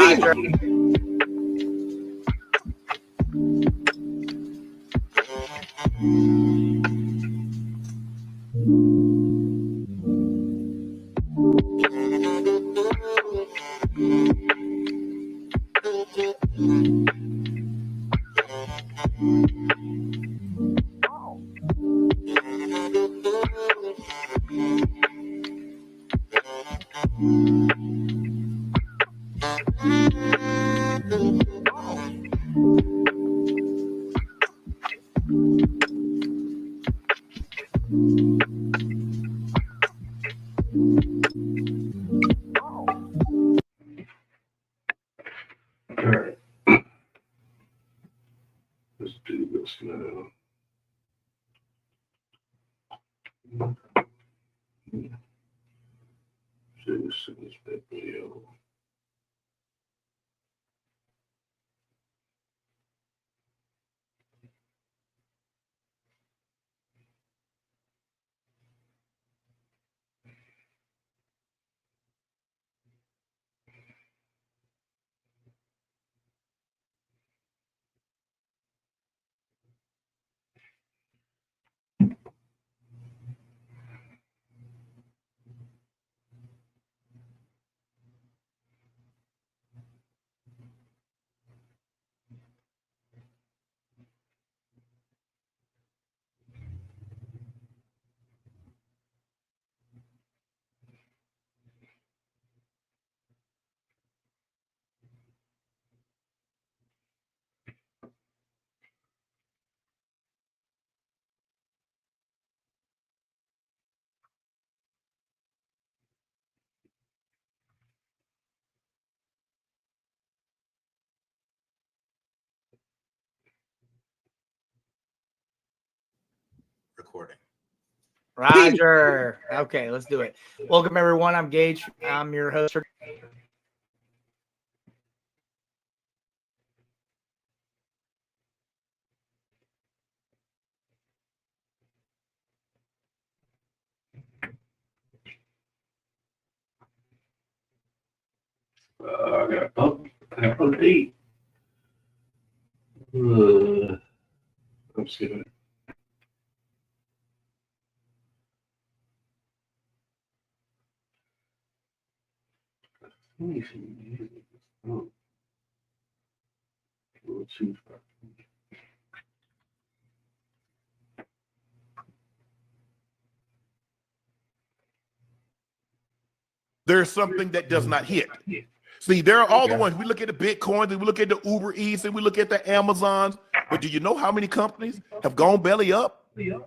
Roger. All right. Let's do this now. This is that video. Recording. Roger. Okay, let's do it. Welcome, everyone. I'm Gage. I'm your host for I got update. I'm skipping it. Let me see. Oh. Let's see. There's something that does not hit. See, there are all the ones. We look at the Bitcoins and we look at the Uber Eats and we look at the Amazons. But do you know how many companies have gone belly up and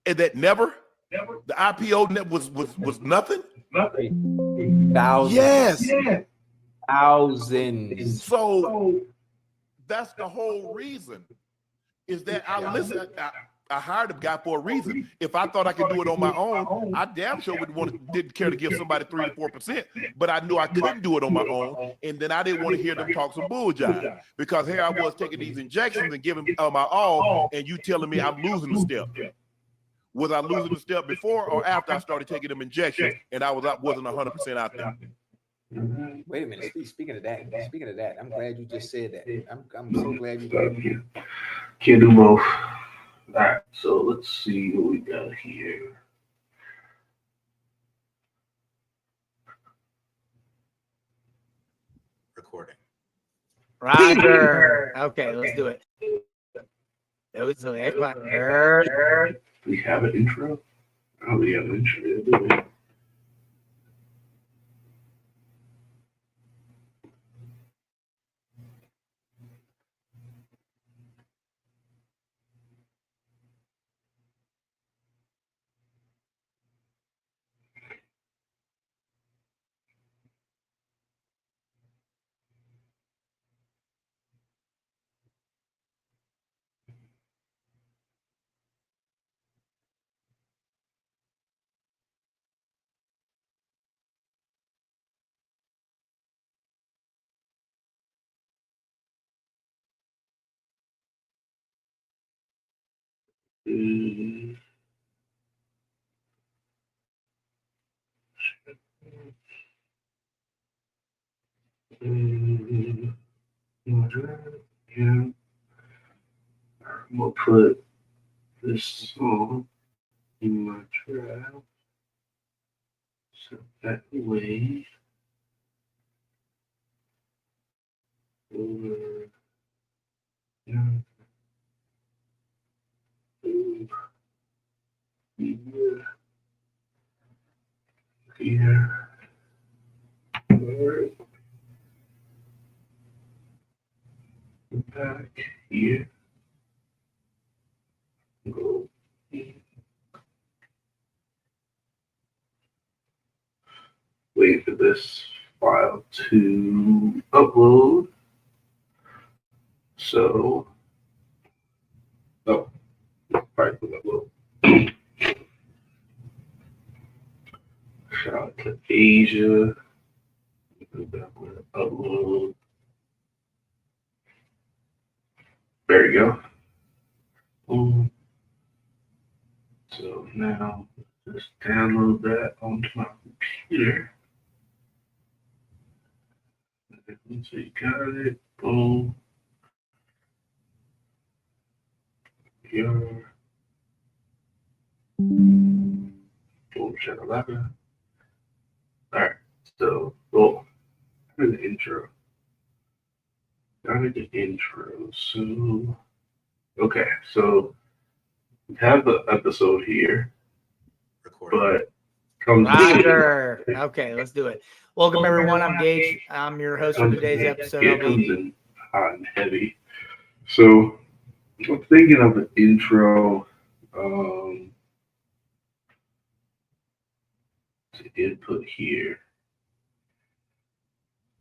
that never, the IPO was nothing? Thousands. Yes. Thousands. So that's the whole reason is that I listen. I hired a guy for a reason. If I thought I could do it on my own, I damn sure didn't care to give somebody 3 to 4%. But I knew I couldn't do it on my own, and then I didn't want to hear them talk some bull jive because here I was taking these injections and giving my all, and you telling me I'm losing a step. Was I losing a step before or after I started taking them injections and I wasn't 100% out there? Wait a minute. Speaking of that, I'm glad you just said that. I'm so glad you Can't do both. All right, so let's see what we got here. Recording. Roger. Okay, let's do it. We have an intro? Oh, we have an intro. Yeah. I'm gonna put this song in my draft. So that way, yeah, here, here, alright, back here, go. Wait for this file to upload. So, oh, right, upload. Shout out to Asia. Upload. There you go. Boom. So now just download that onto my computer. So you got it. Boom. Your boom. Shakalaka. All right. So, oh, here's the intro. Got the intro. So, okay. So we have the episode here, Recording. but comes Roger. Okay, let's do it. Welcome, everyone. I'm Gage. I'm your host for today's episode. It comes in hot and heavy. So I'm thinking of an intro to input here.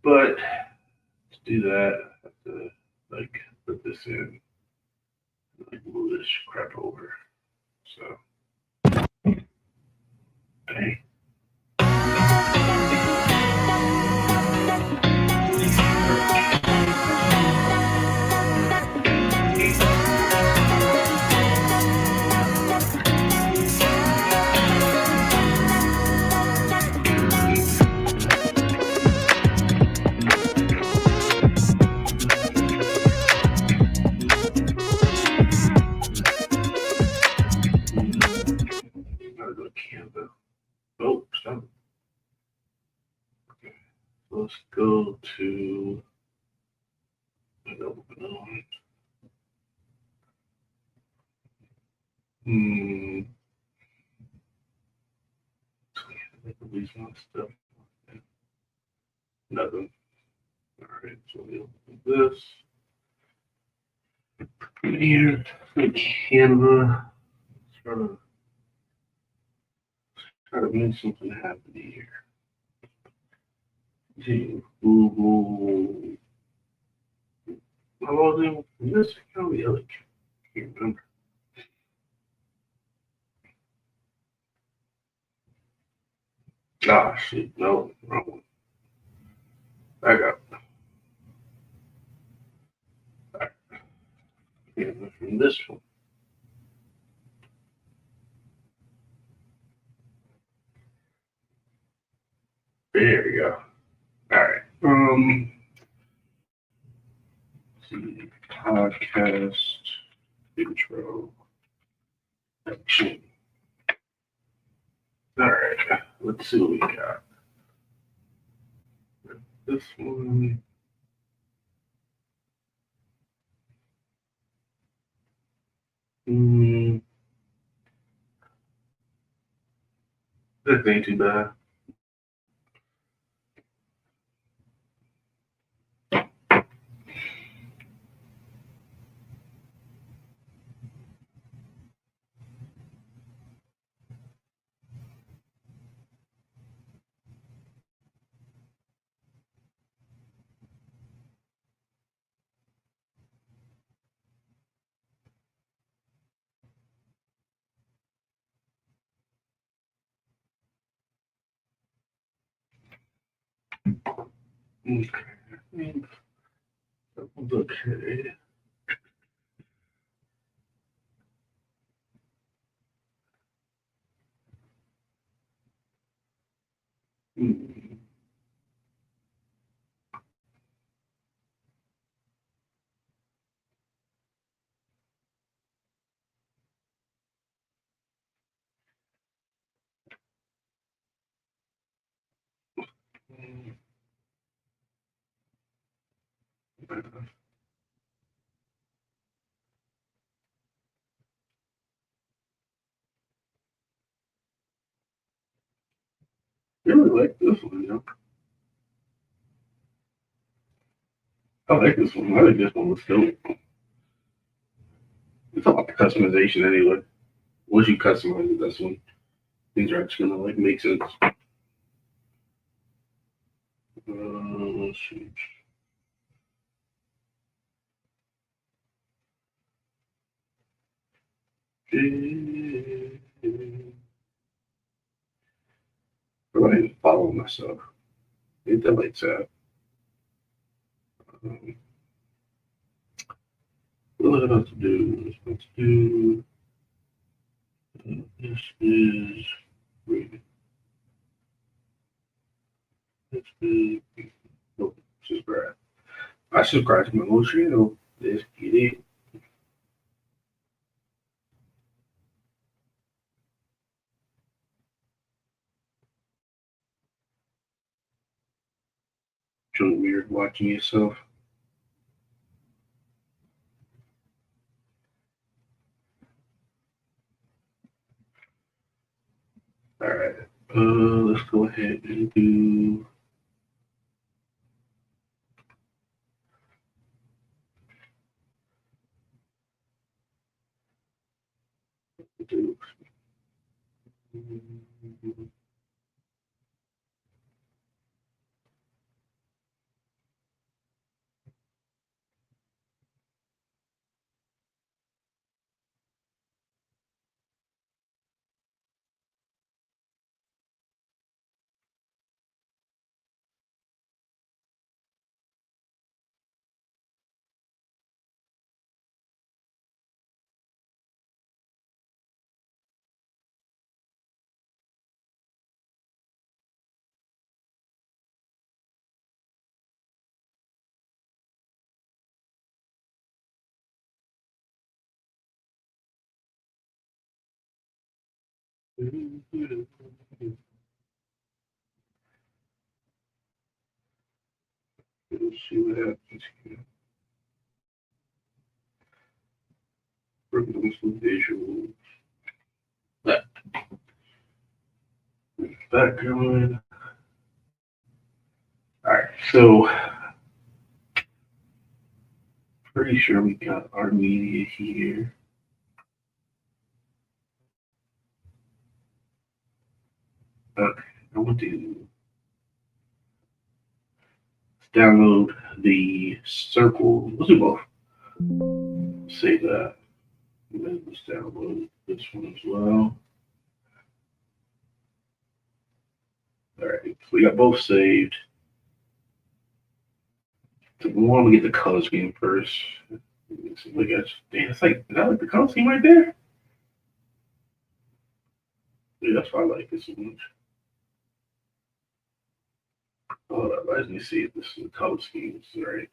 But to do that, I have to like put this in, like move this crap over. So, dang. Gotta go to Canva. Oh, stop. Okay. Let's go to Hmm. Release my stuff. Nothing. All right. So we'll do this. In here, Canva. Try to make something happen here. To Google. I was in this account the other. Can't remember. Ah, shit. No, wrong one. Back up. Back. From this one. There we go. All right. See, podcast intro action. All right. Let's see what we got. This one. That ain't too bad. Okay. Okay. Hmm. really like this one, you know. I like this one. I think this one was dope. It's all about the customization anyway. Once you customize it, that's when things are actually gonna like make sense. Let's see. I'm not even following myself. Ain't that like that? What am I about to do? Let's do. This is. Wait. This is. Oh, subscribe. I subscribe to my little channel. Let's get it. Feeling weird watching yourself. All right. Let's go ahead and do. do Let's see what happens here. Working on some visuals. Background. All right, so pretty sure we got our media here. Okay, I want to download the circle. Let's do both. Save that. And then let's download this one as well. All right, so we got both saved. So we want to get the color scheme first. Look at damn, it's like, is that like the color scheme right there? Yeah, that's why I like this so much. Hold up, let me see if this is the color scheme. Right.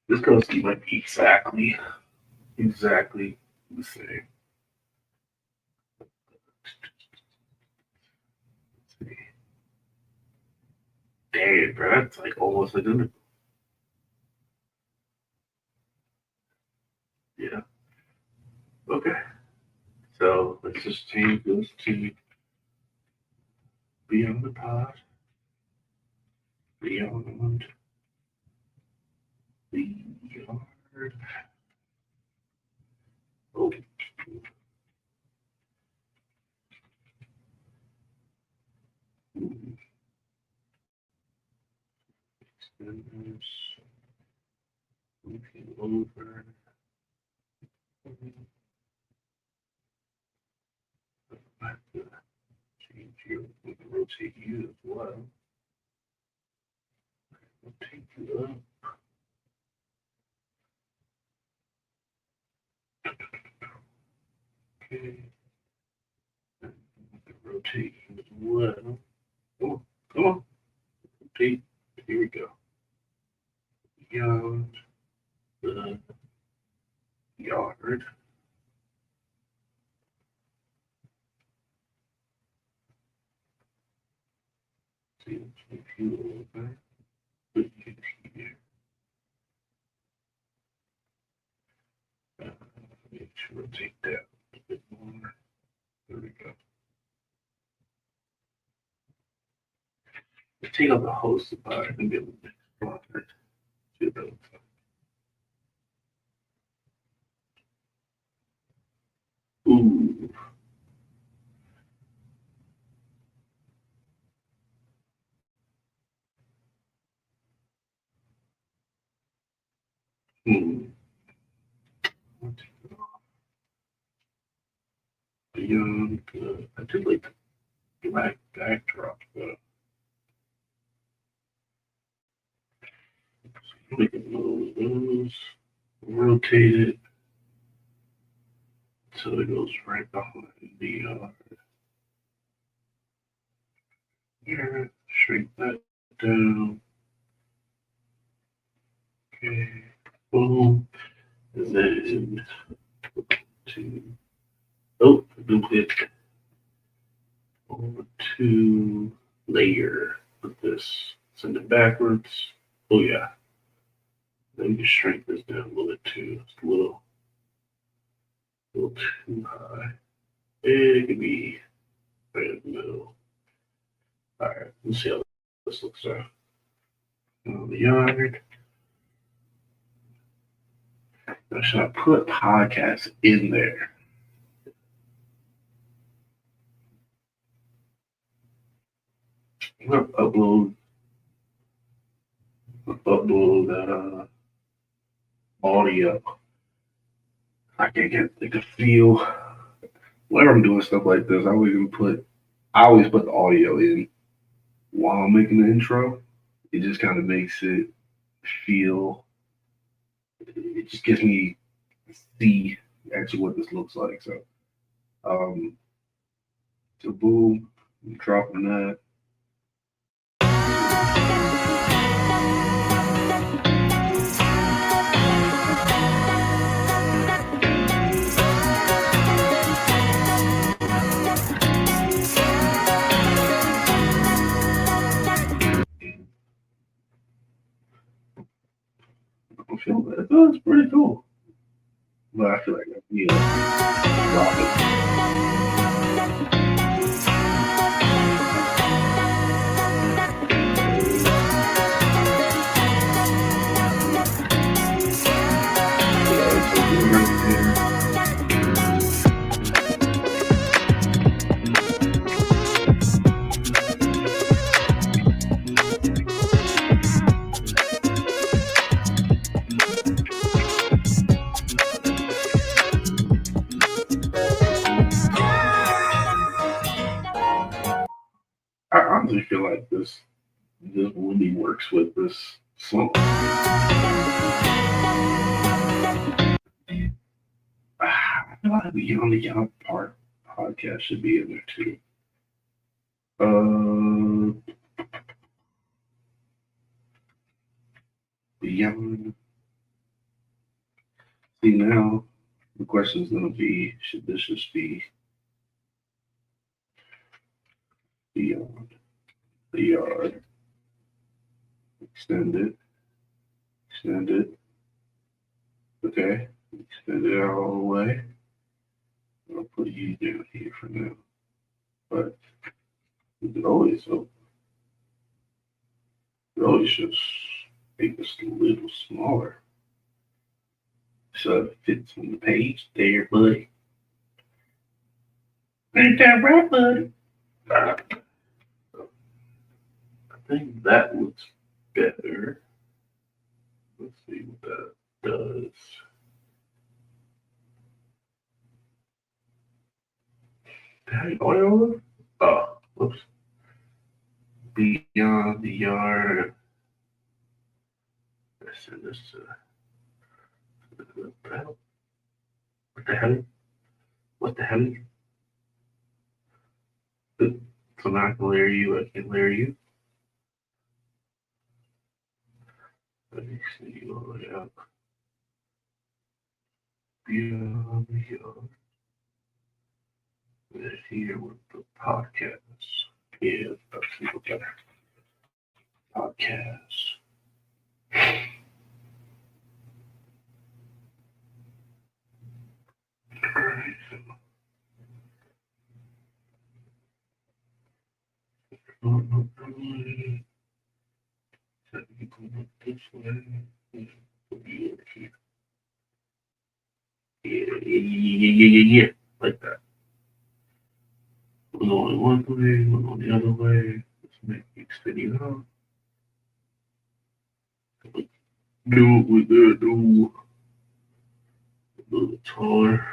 This color scheme might be exactly the same. Damn, bro, that's like almost identical. Yeah. Okay. So let's just change this to Beyond the Pod. Beyond the Yard. Oh. Extenders. Looking over. I have to change you. We can rotate you as well. Rotate you up. Okay. And we can rotate you as well. Oh, come on. Rotate. Here we go. Beyond the Yard. see if you will put it here. Make sure to take that a bit more. There we go. Take out the host bar and get a little bit stronger. See what that looks like. Ooh. Hmm. Beyond the, I did like the black backdrop though. So we can move those, rotate it so it goes right behind the here. Shrink that down. Okay. Boom. And then to duplicate over to layer with this. Send it backwards. Oh yeah. Then just shrink this down a little bit too. It's a little too high. It could be right in the middle. Alright, let's see how this looks like. On the yard. Now should I put podcasts in there? I'm gonna upload that audio. I can't get like a feel. Whenever I'm doing stuff like this, I always put the audio in while I'm making the intro. It just kind of makes it feel. It just gives me see actually what this looks like. So, so boom, I'm dropping that. I feel that. Oh, it's pretty cool. But I feel like I need to drop it. Yeah, so get right there. I honestly feel like this really works with this song. I feel like the On the Young part podcast should be in there too. Beyond. See now, the question is going to be: should this just be beyond the yard? Extend it. Okay, extend it all the way. I'll put you down here for now, but you could always just make this a little smaller so it fits on the page there, buddy. Ain't that right, buddy? I think that looks better. Let's see what that does. Did I oil? Oh, whoops. Beyond the yard. Let's send this to what the hell? What the hell? What the hell? So now I can layer you, I can layer you. Let me see all the way up. Beyond the yard. And here with the podcast. Yeah, that's a little better. Yeah. Like that. One on one way, one on the other way. Let's make it extend out. Do what we're gonna do. A little taller.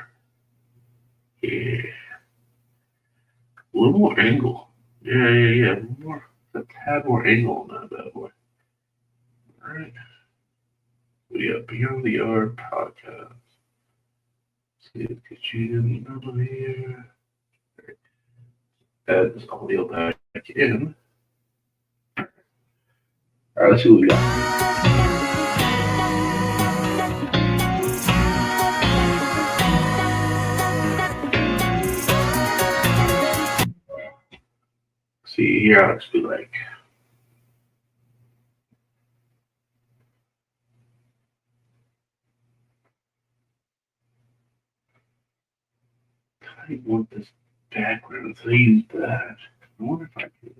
Yeah. A little more angle. Yeah. More, a tad more angle on that bad boy. Alright. We got Beyond the Yard podcast. See if get you in the middle here. Add this audio back in. Alright, let's see what we got. See, here I'll just be like, I want this background, so I use that. I wonder if I could.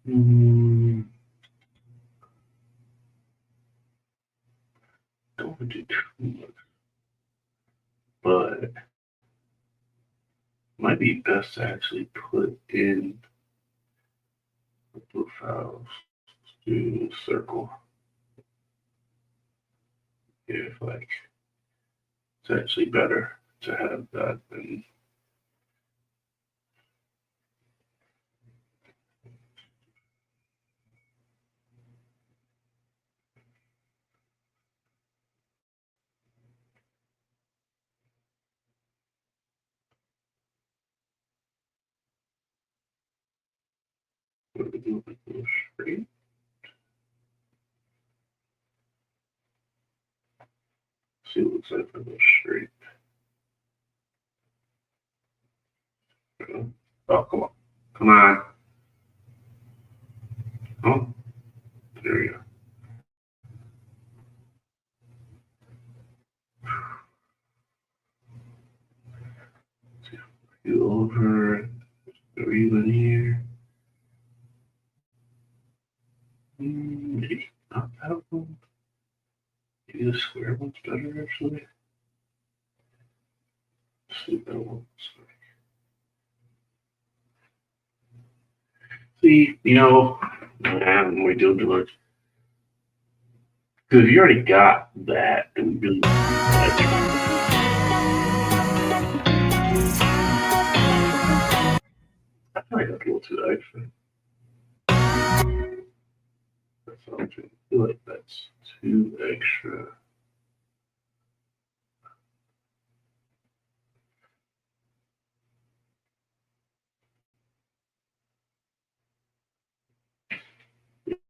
Don't want to do too much, but might be best to actually put in the profiles to circle. If like it's actually better to have that than what we do with the straight. See what it looks like for the straight. Oh, come on. Come on. Oh, there we go. Go over, go even here. Maybe not that one. Maybe the square one's better actually. See what that one looks like. See, man, we do much. Because if you already got that, then we really I feel like that's a little too extra. That's how I feel like that's too extra.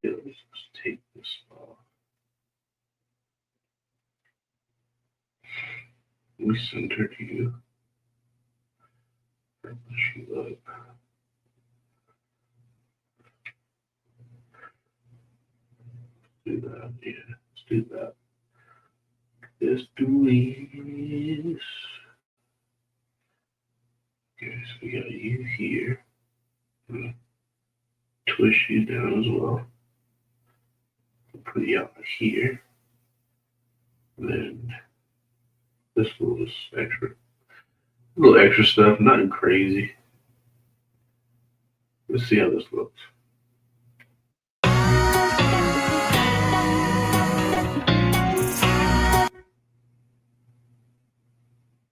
Yeah, let's just take this off. We center you. Push you up. Do that. Yeah, let's do that. Let's do this. Okay, so we got you here. Twist you down as well. Put you out here. And then this little extra stuff, nothing crazy. Let's see how this looks.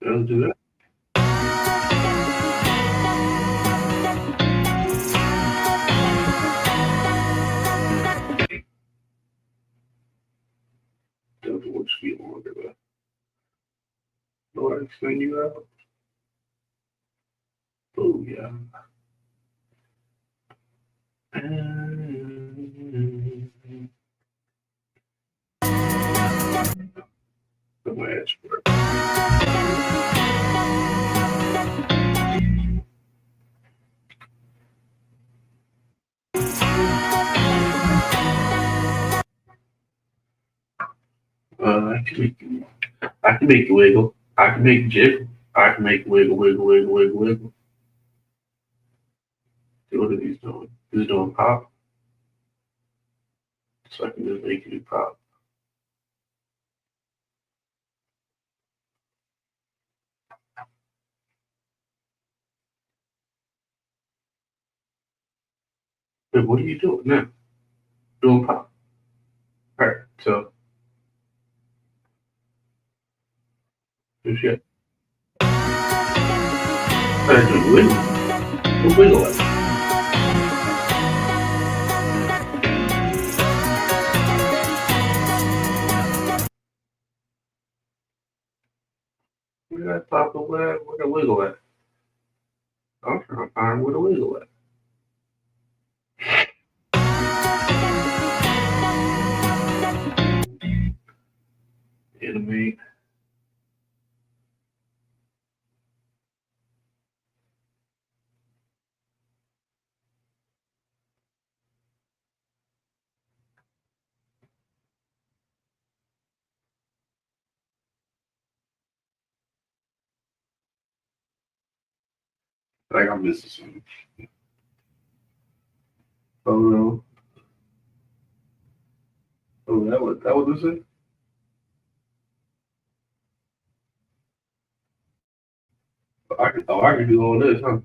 I'll do that. Doesn't want to be longer, but I'll extend you out. Oh, yeah. The last part. I can make it wiggle. I can make it jiggle. I can make it wiggle, wiggle, wiggle, wiggle, wiggle. What are these doing? He's doing pop. So I can just make it do pop. Wait, what are you doing now? Doing pop. Alright, so good shit. Alright, do wiggle. Do wiggle it. Where that pop away? Where the wiggle at? I'm trying to find where the wiggle at. Animate. Like I'm missing something. Oh no. Oh, that was this it? I can do all this, huh?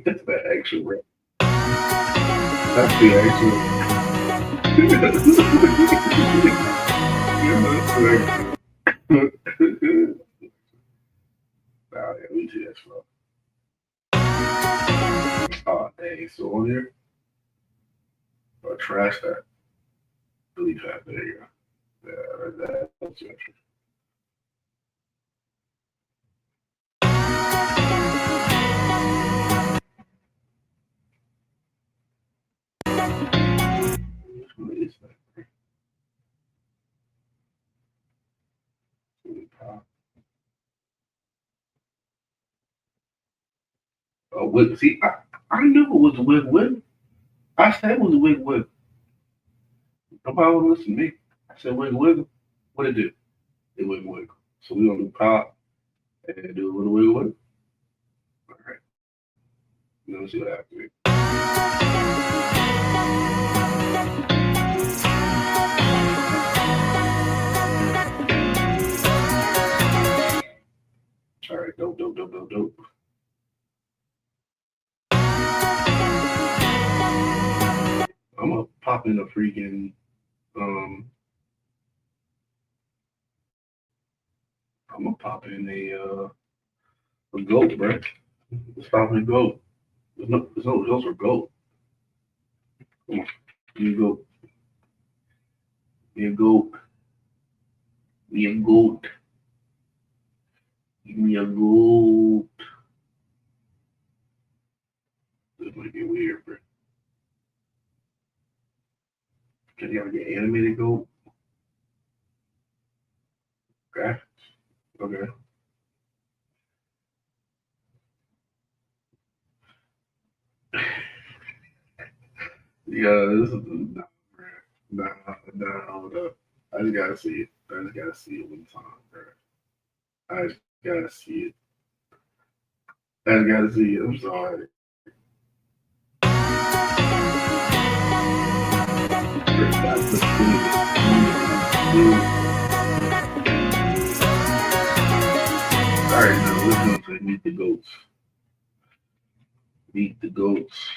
That's the actual rap. That's the actual. Yeah, that's the actual. Nah, yeah, we do that slow. Oh, dang. So on here, trash that. Delete that. There you go. Yeah, that's the actual. Which one is that? See, I knew it was a wig wig. I said it was a wig wig. Nobody would listen to me. I said wig wig. What it do? It wig wig. So we gonna do pop and do a little wig wig. All right. Let's see what happens. All right. Dope, dope, dope, dope, dope. I'm gonna pop in a freaking um. I'm gonna pop in a goat, bro. Let's pop in a goat. There's no those are goat. Come on, you go, you goat, you goat, give me a goat. This might be weird, bro. Can you ever get animated goat? Okay, okay. Yeah, this is nah, hold up. I just gotta see it. I just gotta see it one time, bro. I just gotta see it. I just gotta see it. I'm sorry. That's the All right, now listen to meet the goats. Meet the goats.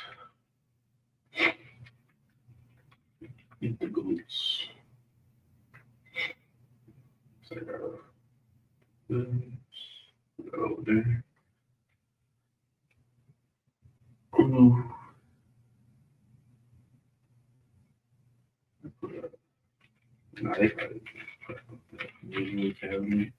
Meet the goats. So, over there. Ooh. Nah, they probably Academy.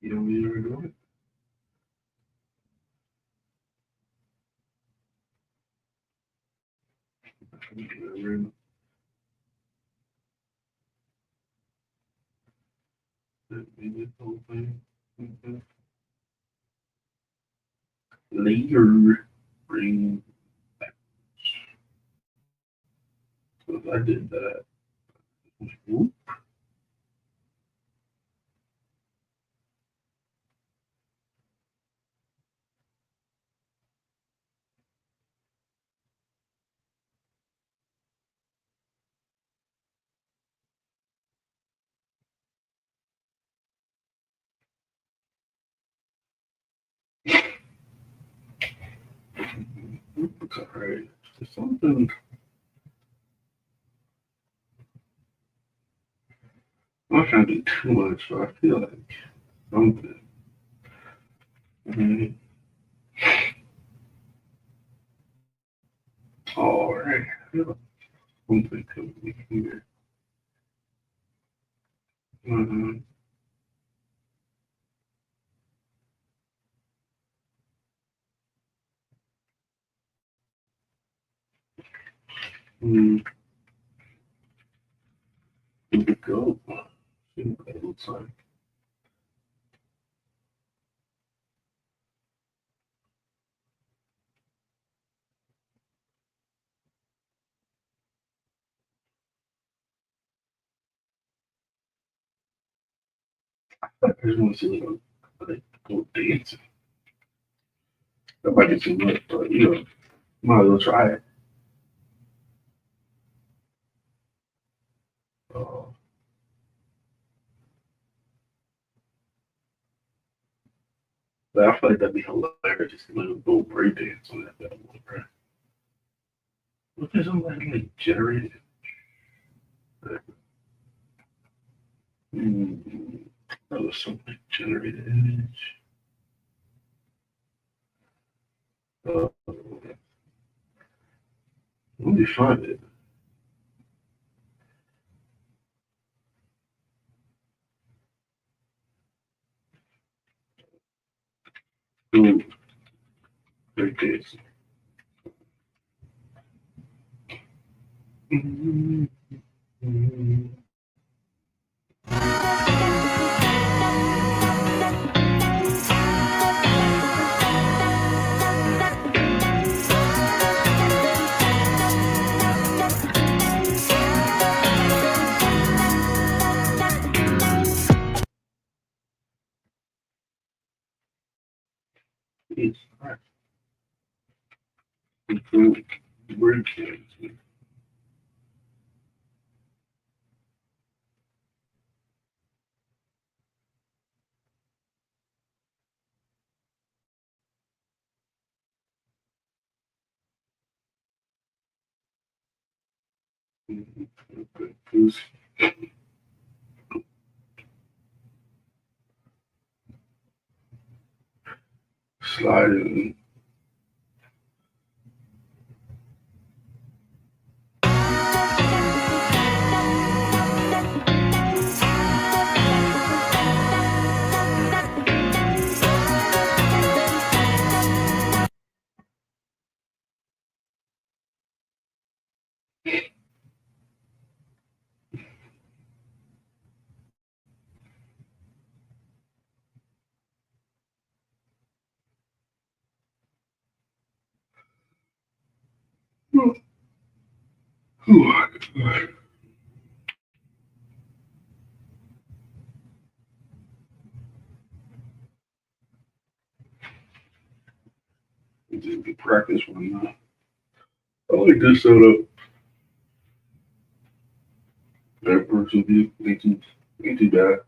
You don't need to do it. Later, bring back. So I did that. Whoop. Alright, something. I'm not trying to do too much, but I feel like something. Mm-hmm. Alright, I feel like something coming here. Mm-hmm. Here we go. See what that looks like. I just want to see what they go dancing. That might be too much, but might as well try it. Uh, but I feel like that'd be hilarious. Just little go break dance on that bad boy, bro. What if somebody like generated? That was something generated image. Let me find it. Ooh, break dance. It's not break dance. Goose sliding. Did the practice one. I like this setup. That person view ain't too bad.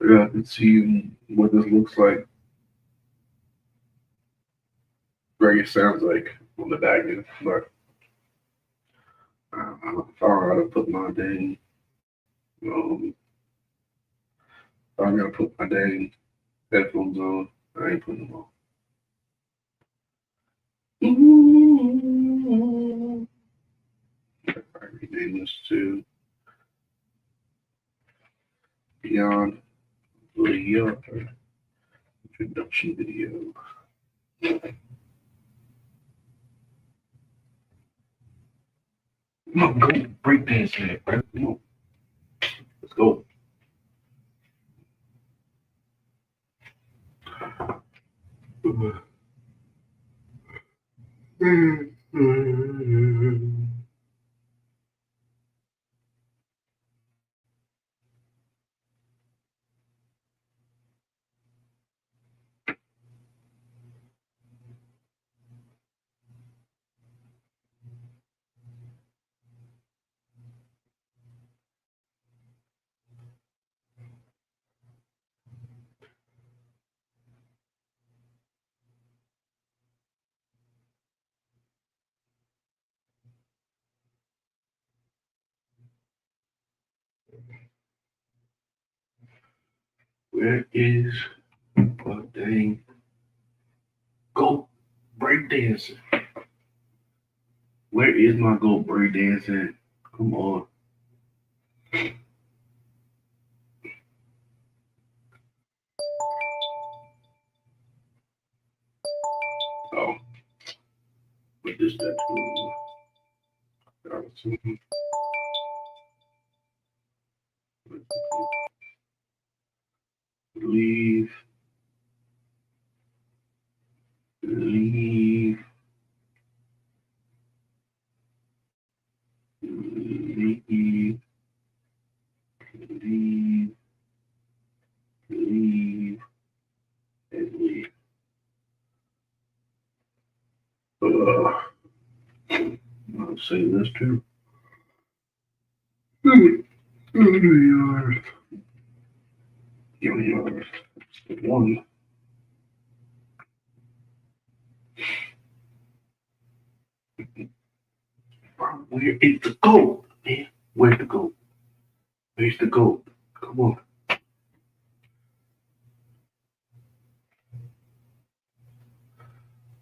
Yeah, I can see what this looks like. Like it sounds like on the back end, but I don't know how to put my dang. Um, I gotta put my dang headphones on. I ain't putting them on. I rename this to beyond the introduction video. Come on, go breakdance in it, bro. Come on. Let's go. Where is my dang go breakdancing? Where is my go breakdancing? Come on. Oh, but this that too. Leave, leave, leave, leave, leave, and leave. I'll say this too. Yours. Yours. One. Where is the goat, man? Where's the goat? Where's the goat? Come on.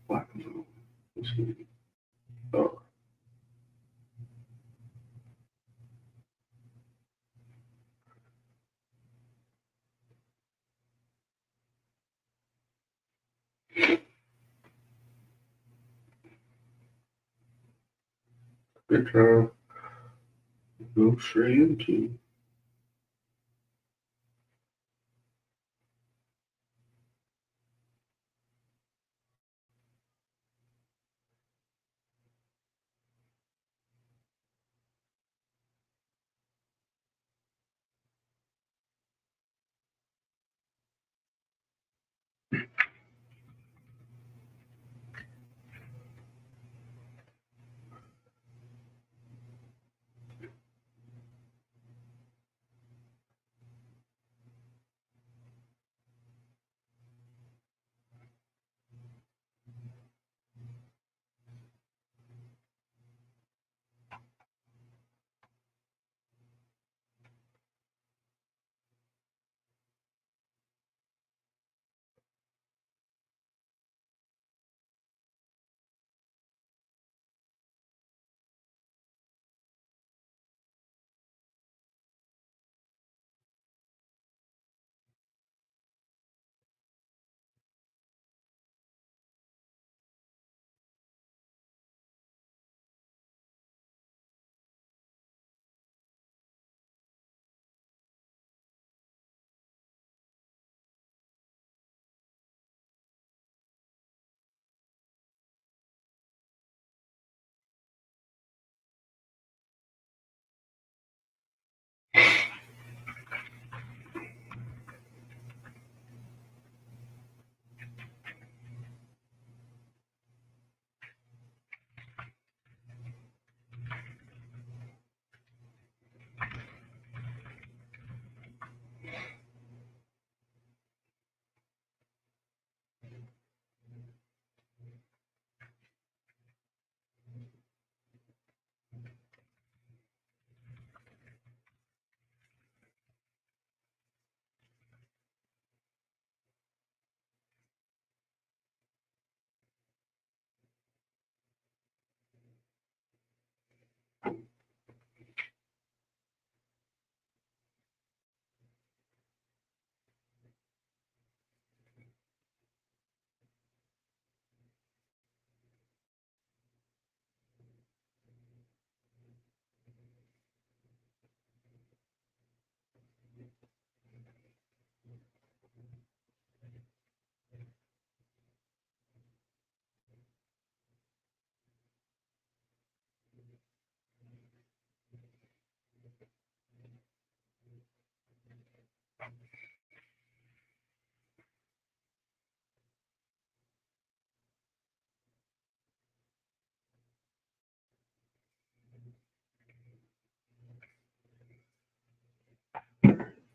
What? Oh, good job. Go straight into.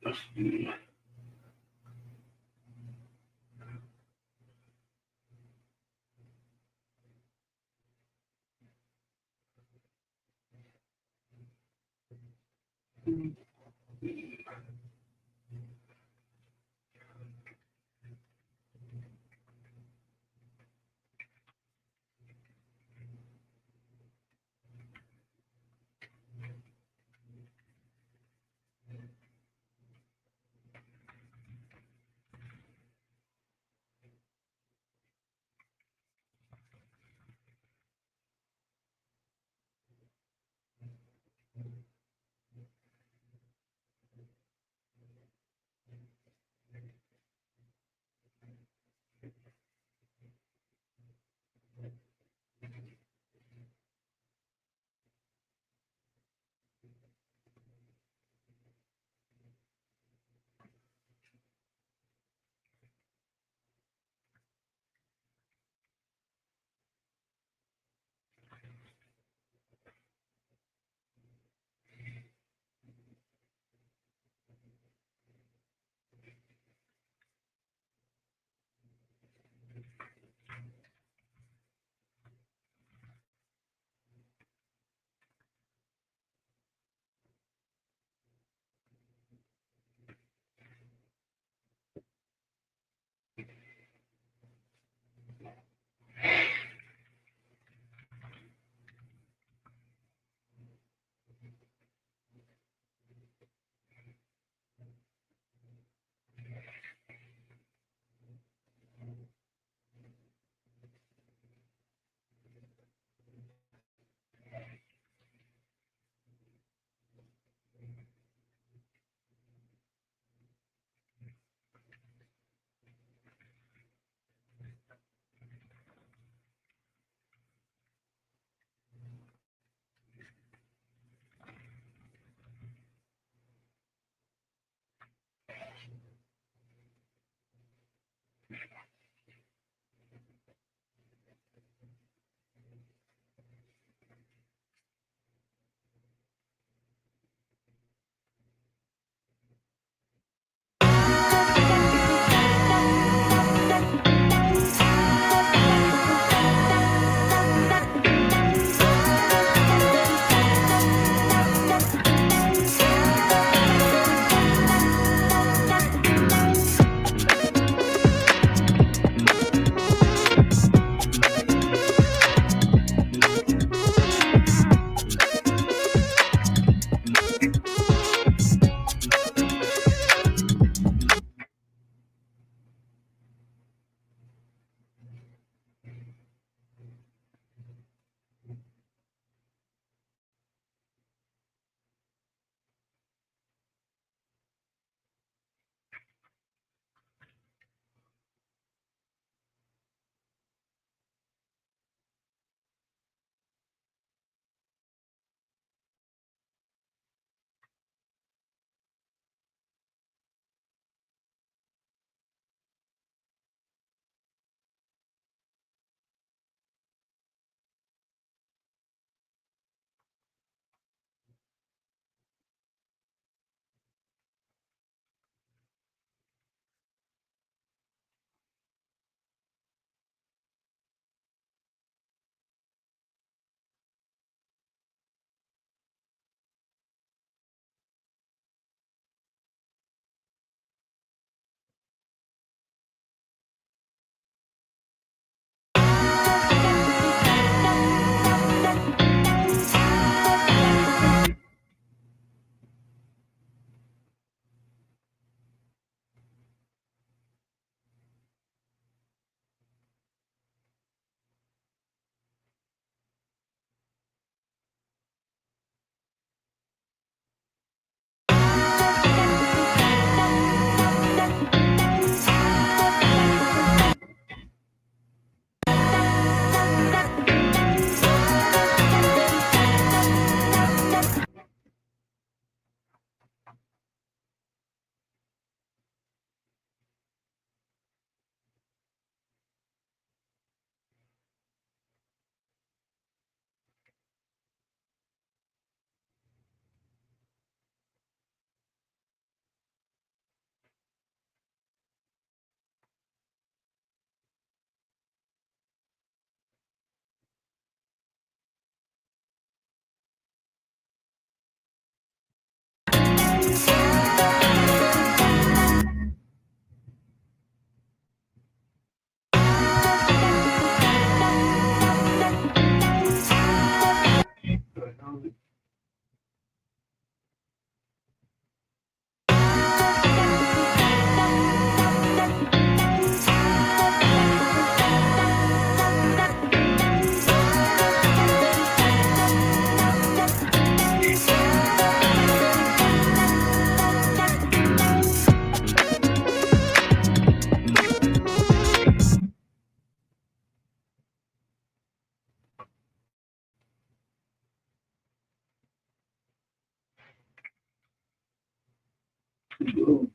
Let's see. All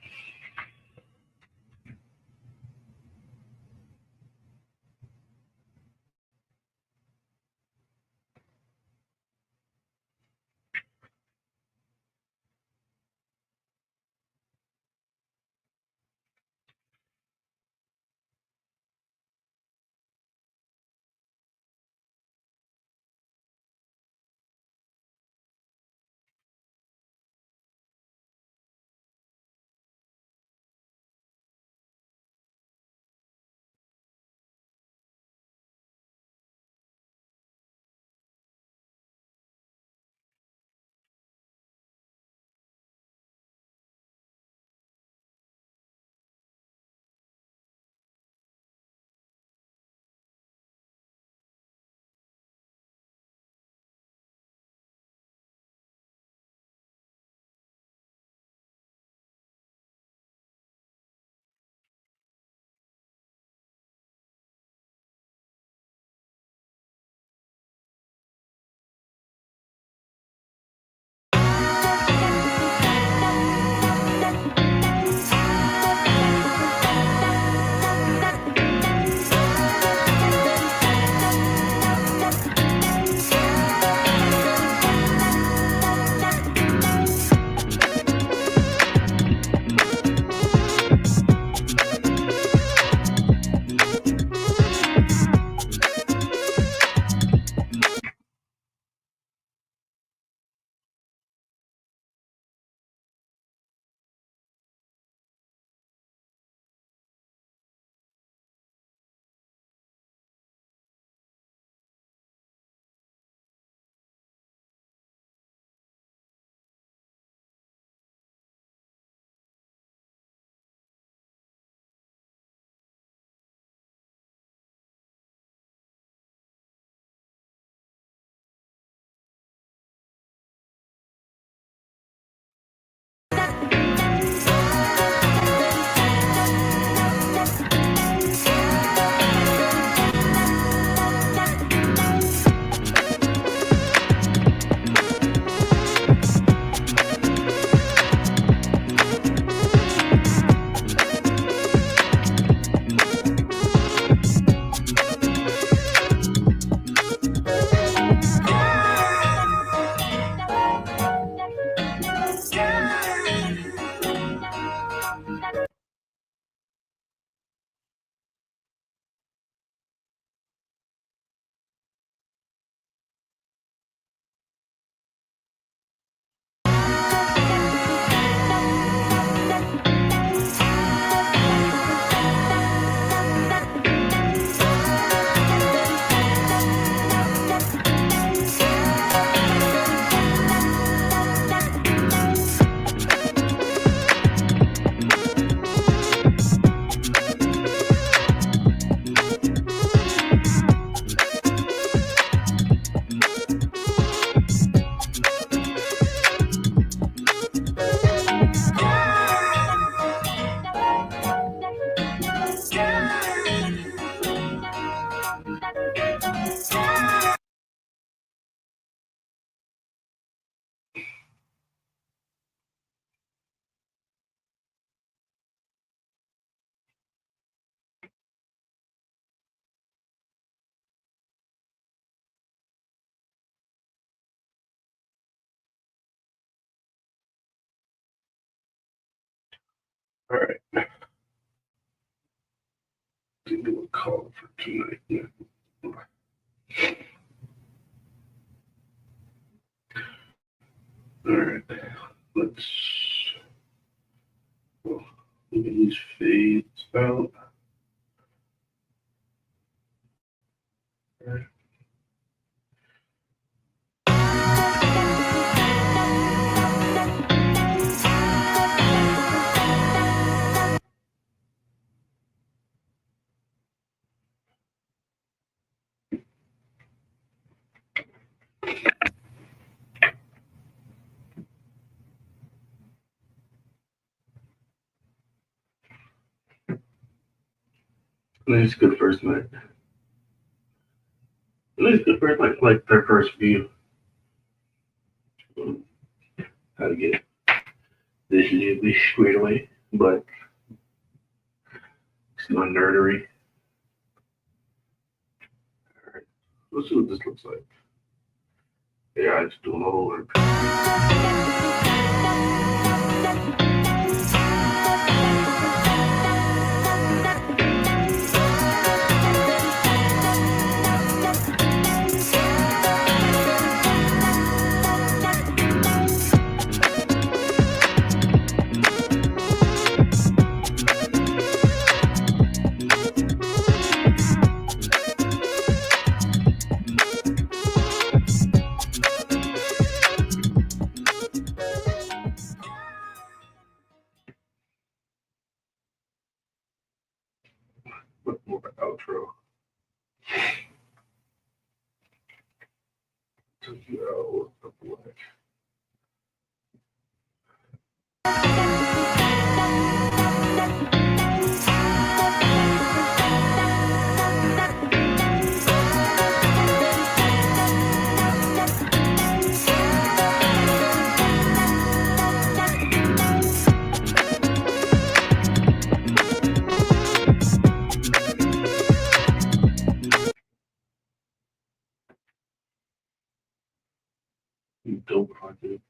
right. Do a call for tonight. All right. Let's look at these fades out. All right. It's good first night. It's good first night, like their first view. How to get visually straight away, but it's not nerdery. All right, let's see what this looks like. Yeah, it's doing all the work. But more of an outro. Took you out of the black. Dope if I could.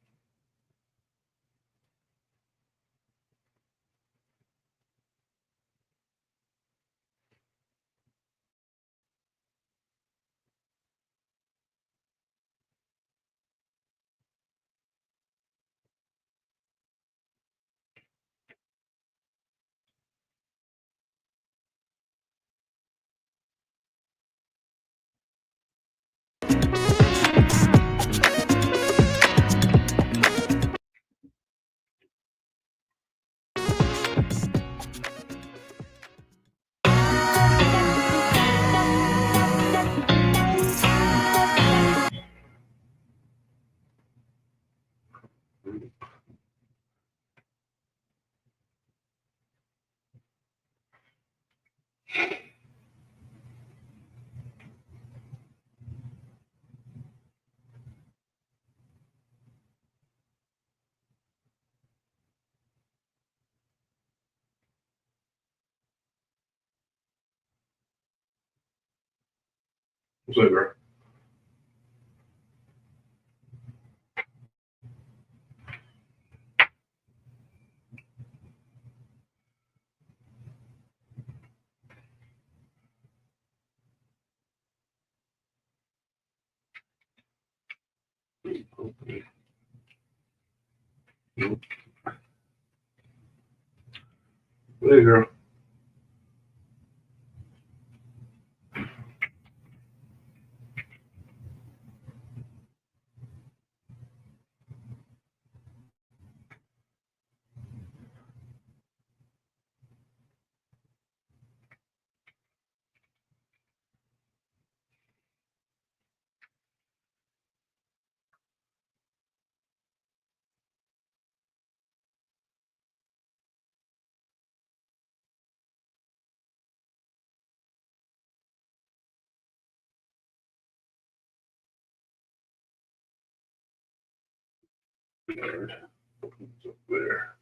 What's up, girl? Okay. Nope. There you go. All right. It's up there.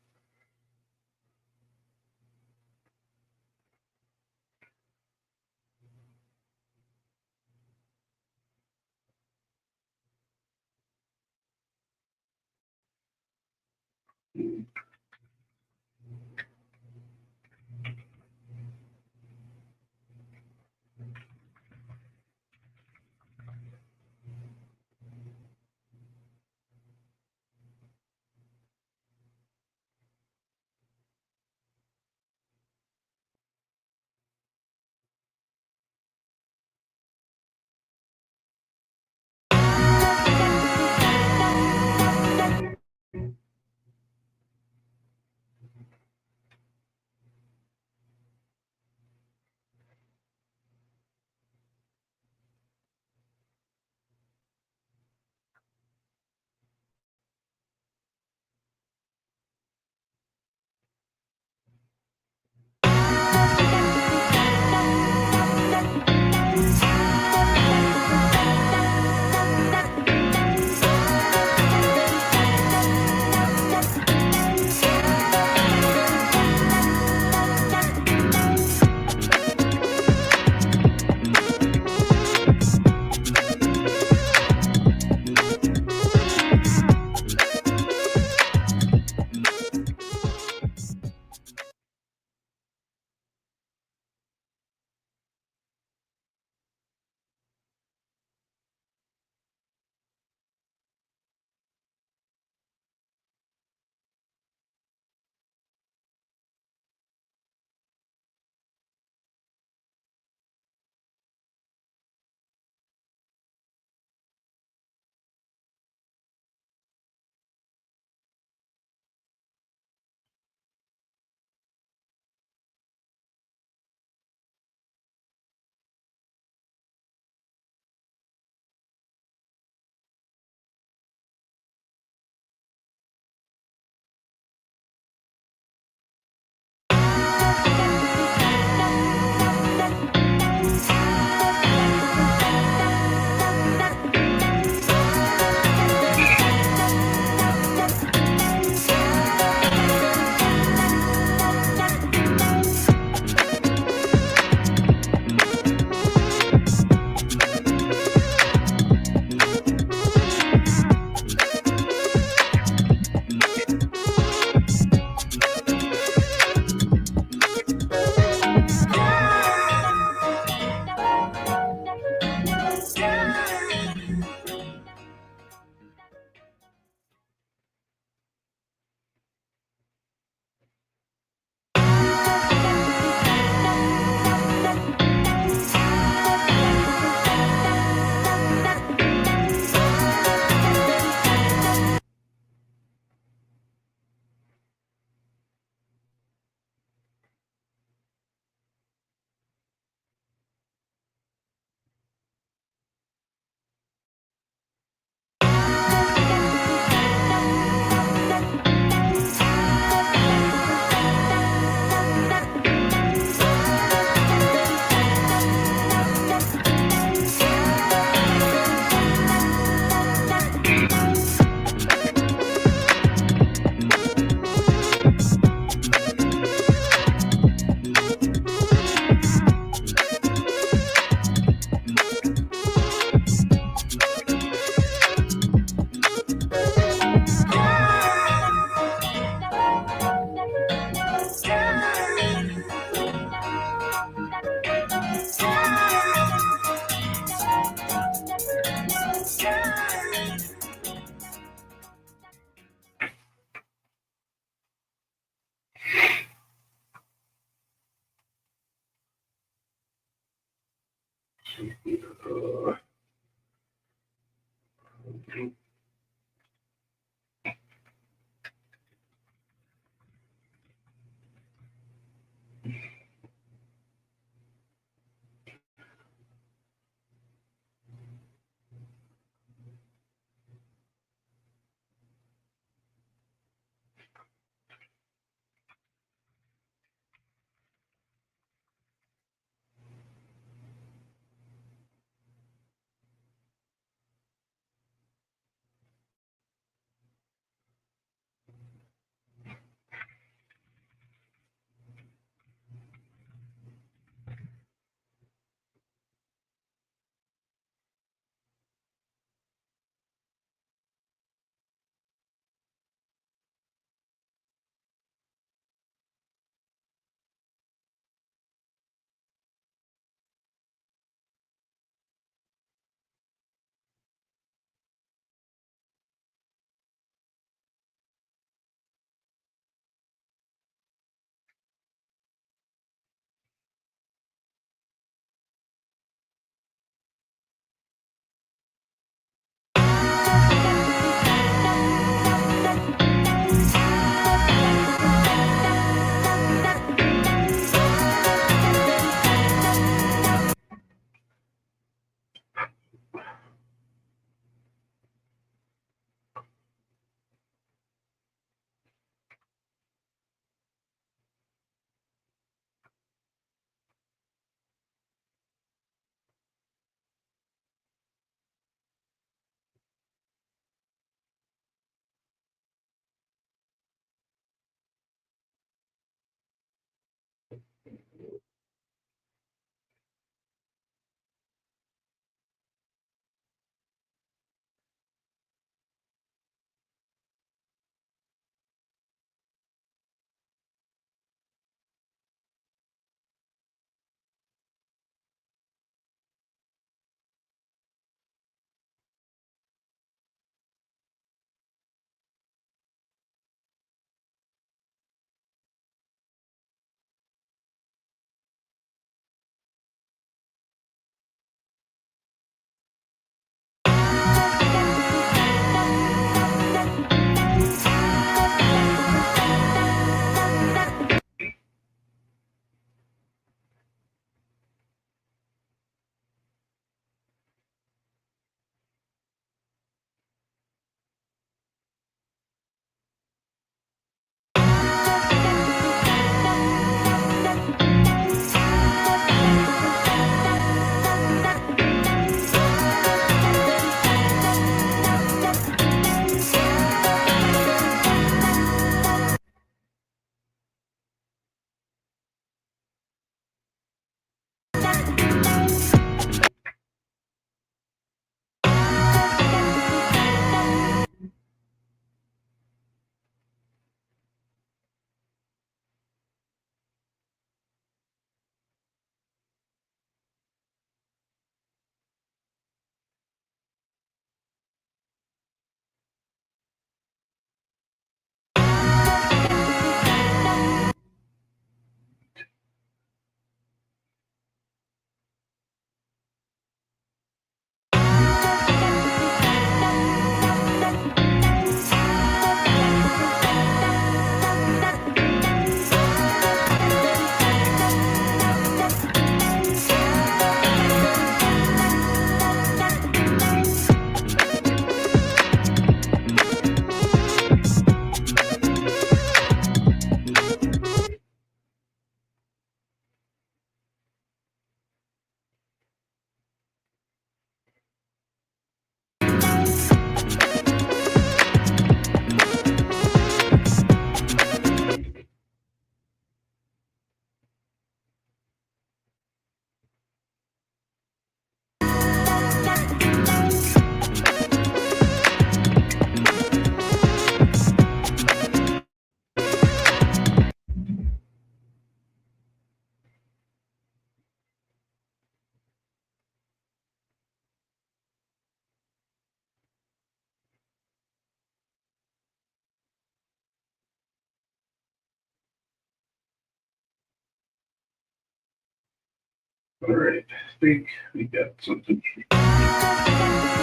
All right, I think we got something like that.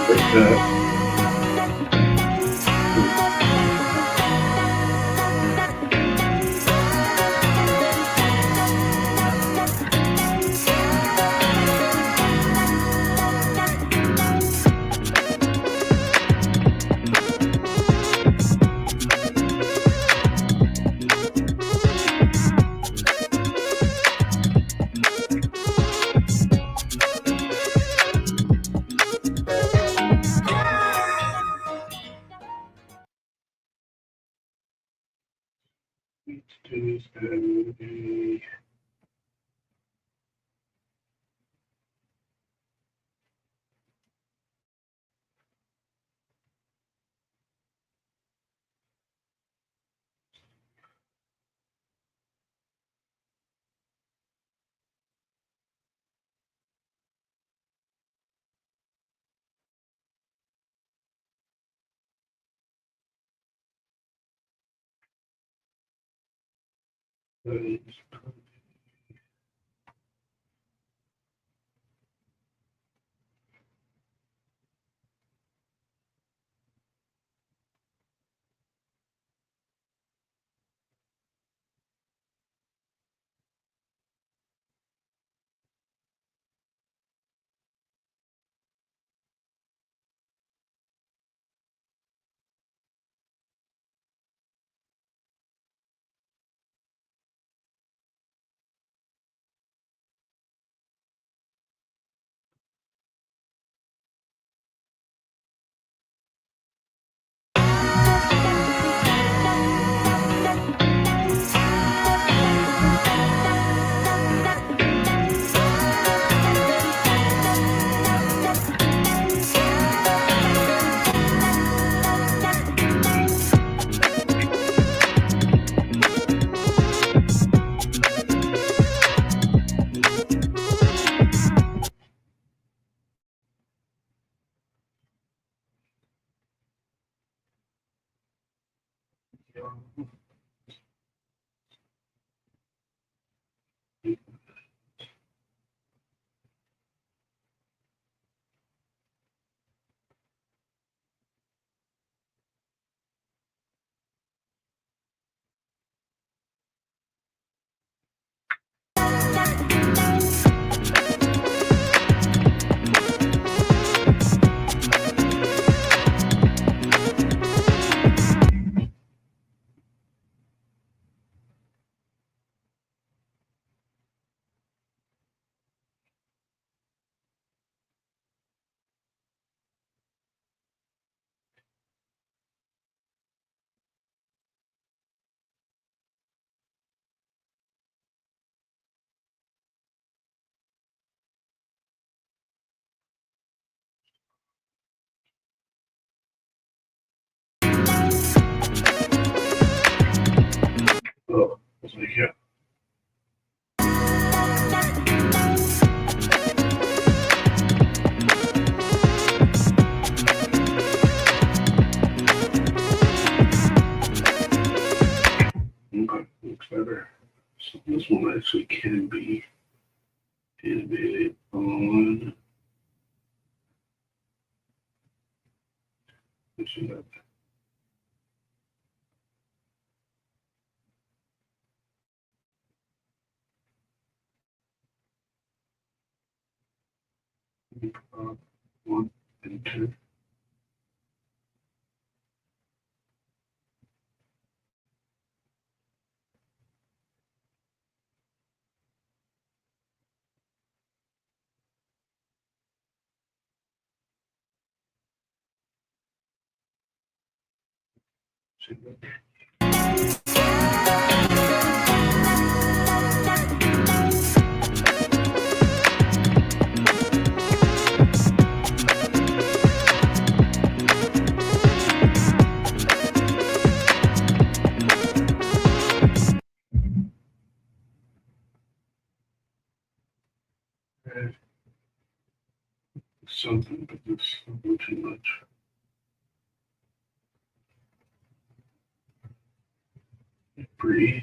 Let's do a oh, let's make it. Okay, looks better. So this one actually can be animated on. Let's see that. One and two. See that. Okay. Something, but this is a little too much. Breathe.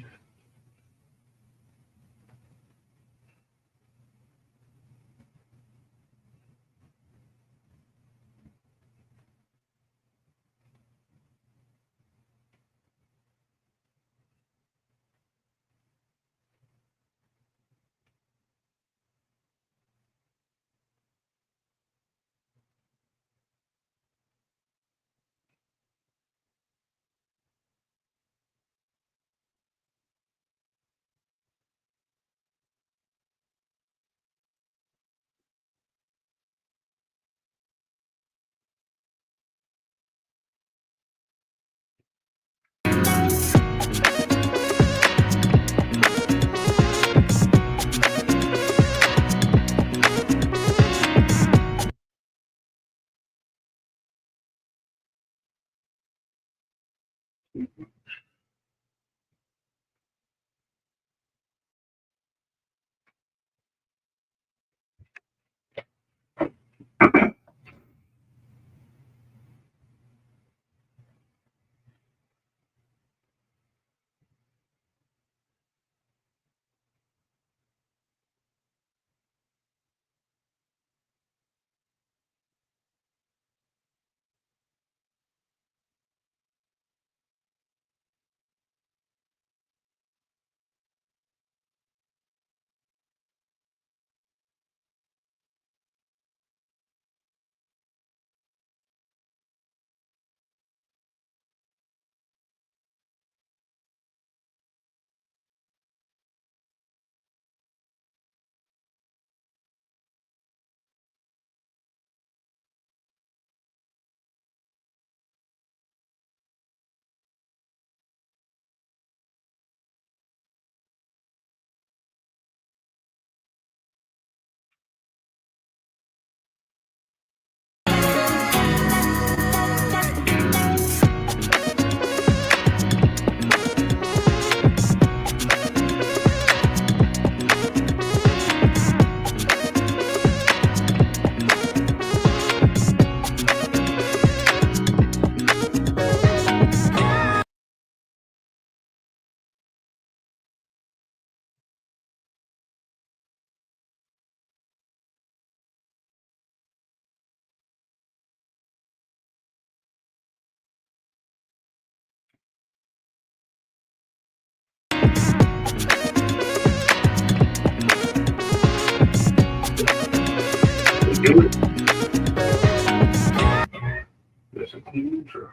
That's a clean intro.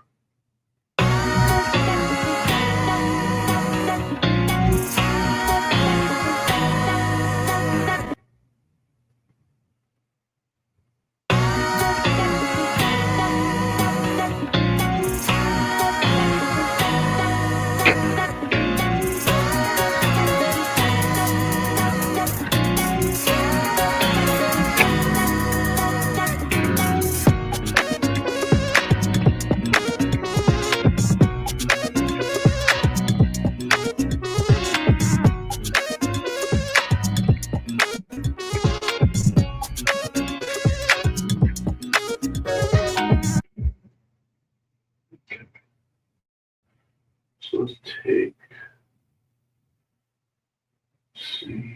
So let's take, let's see.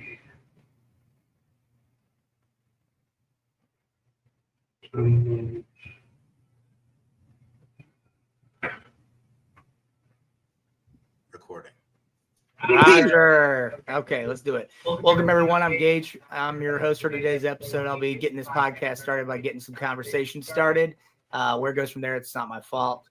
Recording. Roger. Okay, let's do it. Welcome, everyone. I'm Gage. I'm your host for today's episode. I'll be getting this podcast started by getting some conversation started. Where it goes from there, it's not my fault.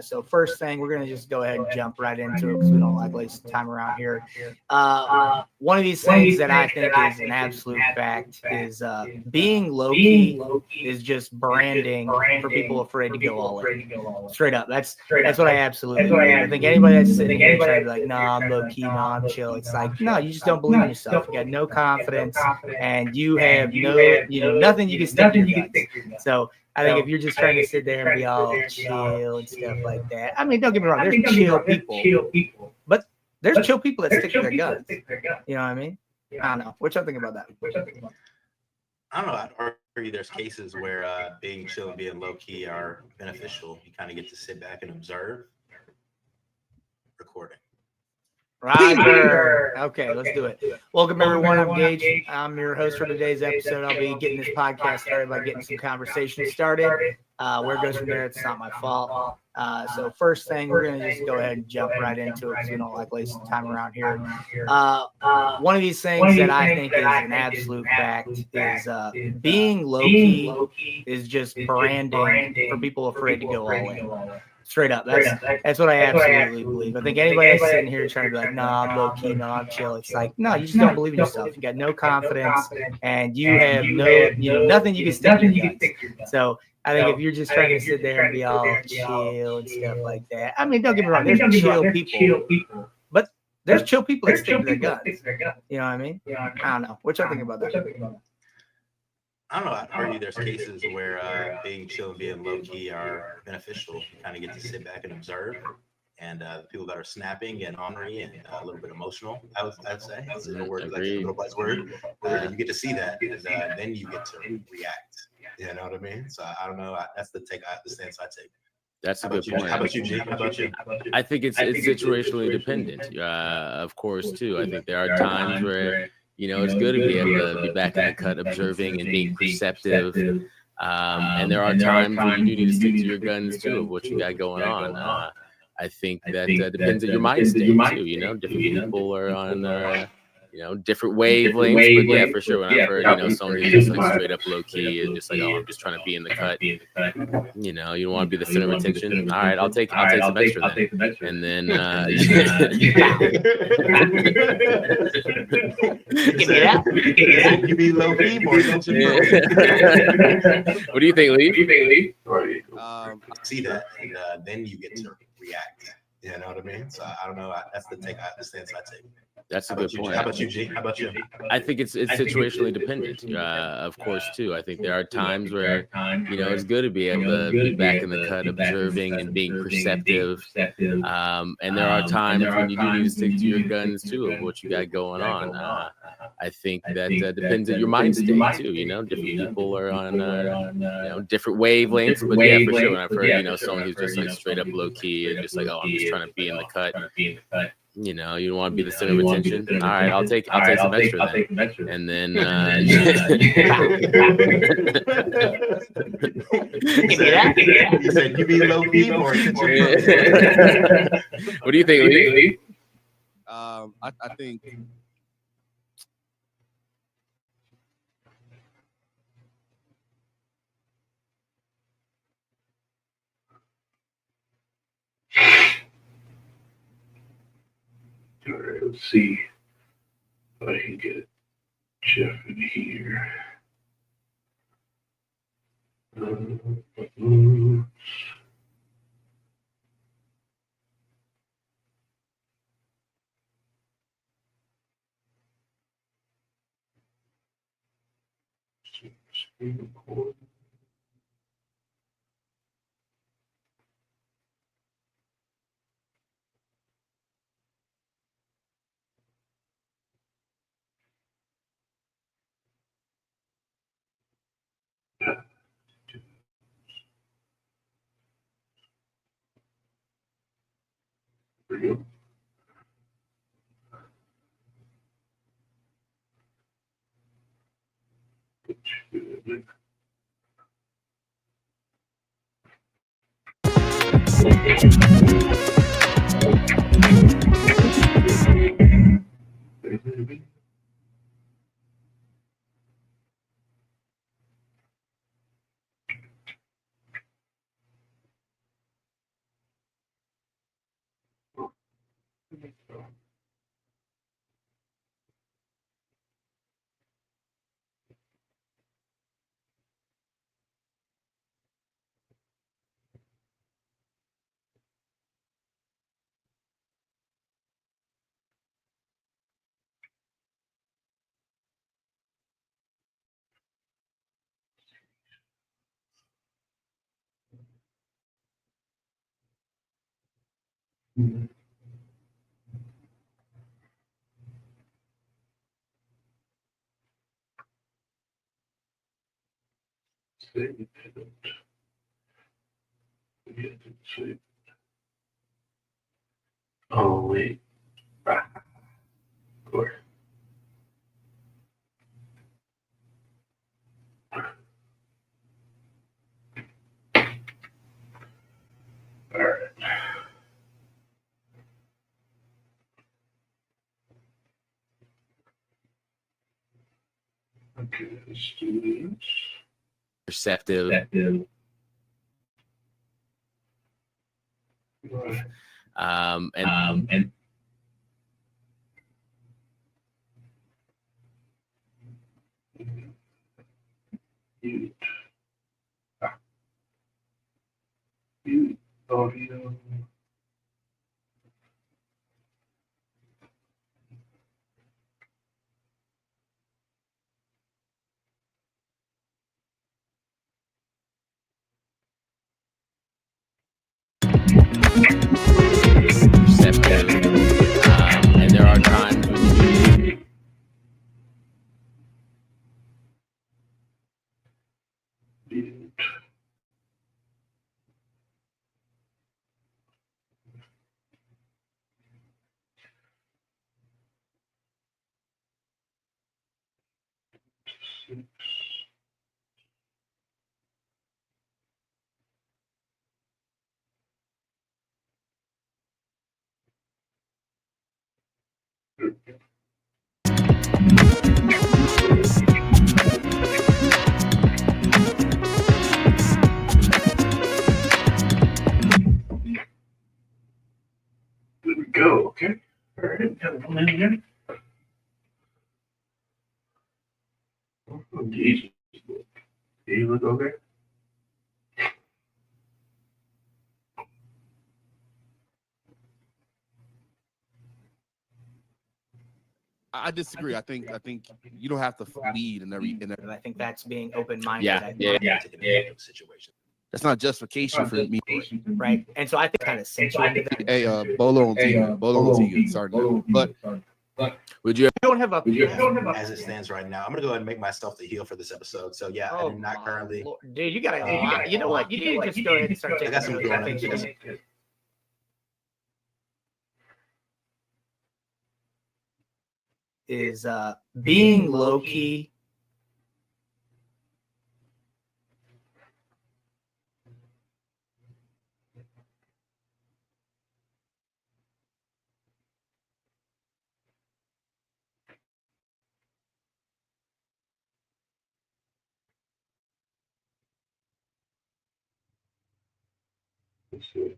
So first thing, we're going to just go ahead and jump right into it because we don't like wasting time around here. One of these things that I think is an absolute fact is being low-key is just branding for people afraid to go all in. Straight up. That's what I absolutely believe. I think anybody that's sitting here trying to be like, no, I'm low-key, no, I'm chill. It's like, no, you just don't believe in yourself. You got no confidence and you have nothing you can stick to your guns. So I think if you're just trying to sit there and be all chill and stuff like that, I mean, don't get me wrong, there's chill people, but there's chill people that stick to their guns. You know what I mean? I don't know. What y'all think about that? I don't know. I'd argue there's cases where being chill and being low key are beneficial. You kind of get to sit back and observe. Recording. Roger. Okay, let's do it. Welcome, everyone. I'm Gage. I'm your host for today's episode. I'll be getting this podcast started by getting some conversation started. Where it goes from there, it's not my fault. So first thing, we're going to just go ahead and jump right into it because we don't like wasting time around here. One of these things that I think is an absolute fact is being low-key is just branding for people afraid to go all in. Straight up. That's what I absolutely believe. I think anybody that's sitting here trying to be like, no, I'm low-key, no, I'm chill. It's like, no, you just don't believe in yourself. You got no confidence and you have nothing you can stick to your guns. So I think if you're just trying to sit there and be all chill and stuff like that, I mean, don't get me wrong, there's chill people, but there's chill people that stick to their guns. You know what I mean? I don't know. What y'all think about that? I don't know. I'd argue there's cases where being chill and being low key are beneficial. You kind of get to sit back and observe. and the people that are snapping and ornery and a little bit emotional, I'd say. It's a word, like a Agreed. middle buzzword. You get to see that, and then you get to react. You know what I mean? So I don't know. That's the stance I take. That's a How good about you? point. How about you, G? How about you? I think it's situationally dependent, of course, too. I think there are times where, it's good to be able to be back in the cut, observing and being perceptive. And there are times where you do need to stick to your guns, too, of what you got going on. I think that depends on your mind state, too. Different people are on, different wavelengths. But yeah, for sure, when I've heard, someone who's just like straight up low key and just like, oh, I'm just trying to be in the cut. You don't want to be the center of attention. All right, I'll take some extra then. And then You be low key more attention. What do you think, Lee? I see that, and then you get to react. You know what I mean? So I don't know. That's the stance I take. That's a good point. How about you, G? How about you? I think it's situationally dependent, of course, too. I think there are times where, it's good to be able to be back in the cut, observing and being perceptive. And there are times when you do need to stick to your guns, too, of what you got going on. I think that depends on your mind state, too. Different people are on, different wavelengths. But yeah, for sure, when I've heard, someone who's just like straight up low key and just like, oh, I'm just trying to be in the cut. You don't want to be the center of attention. All right, I'll take some extra then. And then You said you be low key more attention. What do you think, Lee? I think All right, let's see if I can get Jeff in here. Screen record. There we go. Good. Oh, wait. Ah, of course. All right. Okay, let's do this. Perceptive. Right. And Mute. Mute audio. There we go. Okay. All right. Got one in here. Oh, Jesus. Do you look okay? I disagree. I think you don't have to lead in every. And I think that's being open-minded. Yeah. Situation. That's not justification for me. Right. And so I think kind of sent you into that. Hey, Bolo on TV. Bolo on TV. Sorry, but Would you? You don't have a. As it stands right now, I'm gonna go ahead and make myself the heel for this episode. So yeah, I Oh, do not my currently. Lord. Dude, you gotta. You know what? You need to just go ahead and start I taking got some notes. I think growing she up. is being low key. Let's see.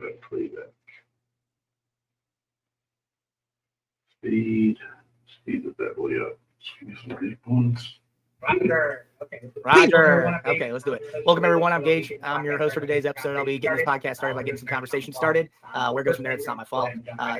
Let's play that. Speed the bad boy up. Give me some deep ones. Roger. Roger. Okay, let's do it. Welcome, everyone. I'm Gage. I'm your host for today's episode. I'll be getting this podcast started by getting some conversation started. Where it goes from there, it's not my fault.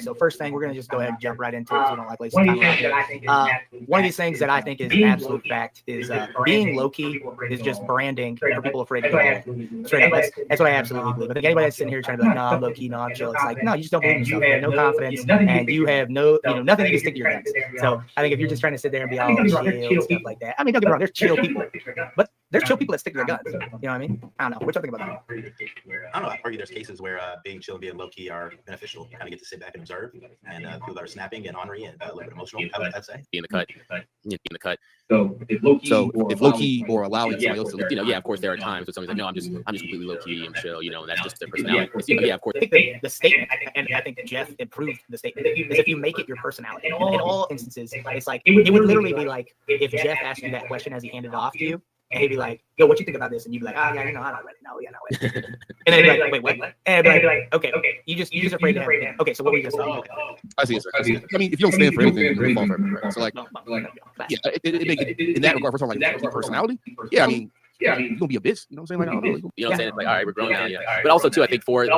So first thing, we're going to just go ahead and jump right into it because we don't like wasting time around here. One of these things that I think is absolute fact is being low-key is just branding for people afraid to go straight up. That's what I absolutely believe. I think anybody that's sitting here trying to be like, no, I'm low-key, no, I'm chill. It's like, no, you just don't believe in yourself. You have no confidence, and you have no, nothing you can stick to your guns. So I think if you're just trying to sit there and be all chill and stuff like that, I mean, don't get me wrong, there's chill people, but there's chill people that stick to their guns. You know what I mean? I don't know. What you think about that? I don't know. I argue there's cases where being chill and being low key are beneficial. You kind of get to sit back and observe, and people that are snapping and ornery and a little bit emotional. I'd say. Be in the cut. Be in the cut. So if low key or allowing somebody else to, You know, yeah, of course there are times when somebody's like, no, I'm just completely low key, I'm chill, you know, and that's just their personality. Yeah, of course. I think the statement, and I think Jeff improved the statement, is if you make it your personality. In all instances, it's like, it would literally be like, if Jeff asked you that question as he handed it off to you, and he'd be like, yo, what you think about this? And you'd be like, oh, yeah, you know, I don't really know. Yeah, no, and then he'd be like, wait, what? And I'd be like, okay, you just afraid to have it. Okay, so what were you just saying? I see it, sir. I mean, if you don't stand for anything, you're gonna fall for it. Right? So like, yeah, it make it in that regard for something like personality. Yeah, I mean, you're gonna be a bitch. You know what I'm saying? Like, I don't know. You know what I'm saying? It's like, all right, we're grown now. Yeah. But also too, I think for the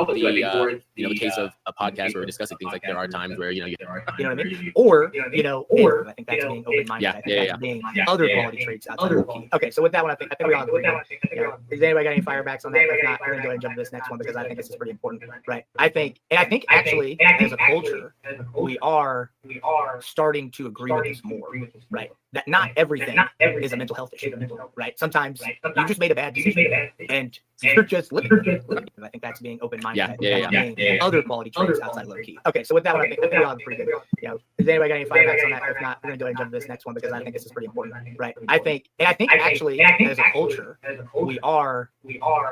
you know, the case of a podcast where we're discussing things like there are times where, you know what I mean? Or, you know, or I think that's being open-minded. Yeah, I think that's being other quality traits outside of key. Okay, so with that one, I think we all agree. You know, does anybody got any firebacks on that? If not, we're gonna go ahead and jump to this next one because I think this is pretty important. Right. I think actually as a culture, we are starting to agree with this more. Right. That not everything is a mental health issue. Right. Sometimes you just made a bad decision and you're just living. I think that's being open-minded. Yeah. Other quality traits outside low key. Okay, so with that one, I think we all agree. You know, does anybody got any firebacks on that? If not, we're gonna go ahead and jump to this next one because I think this is pretty important. Right. I think actually as a culture, we are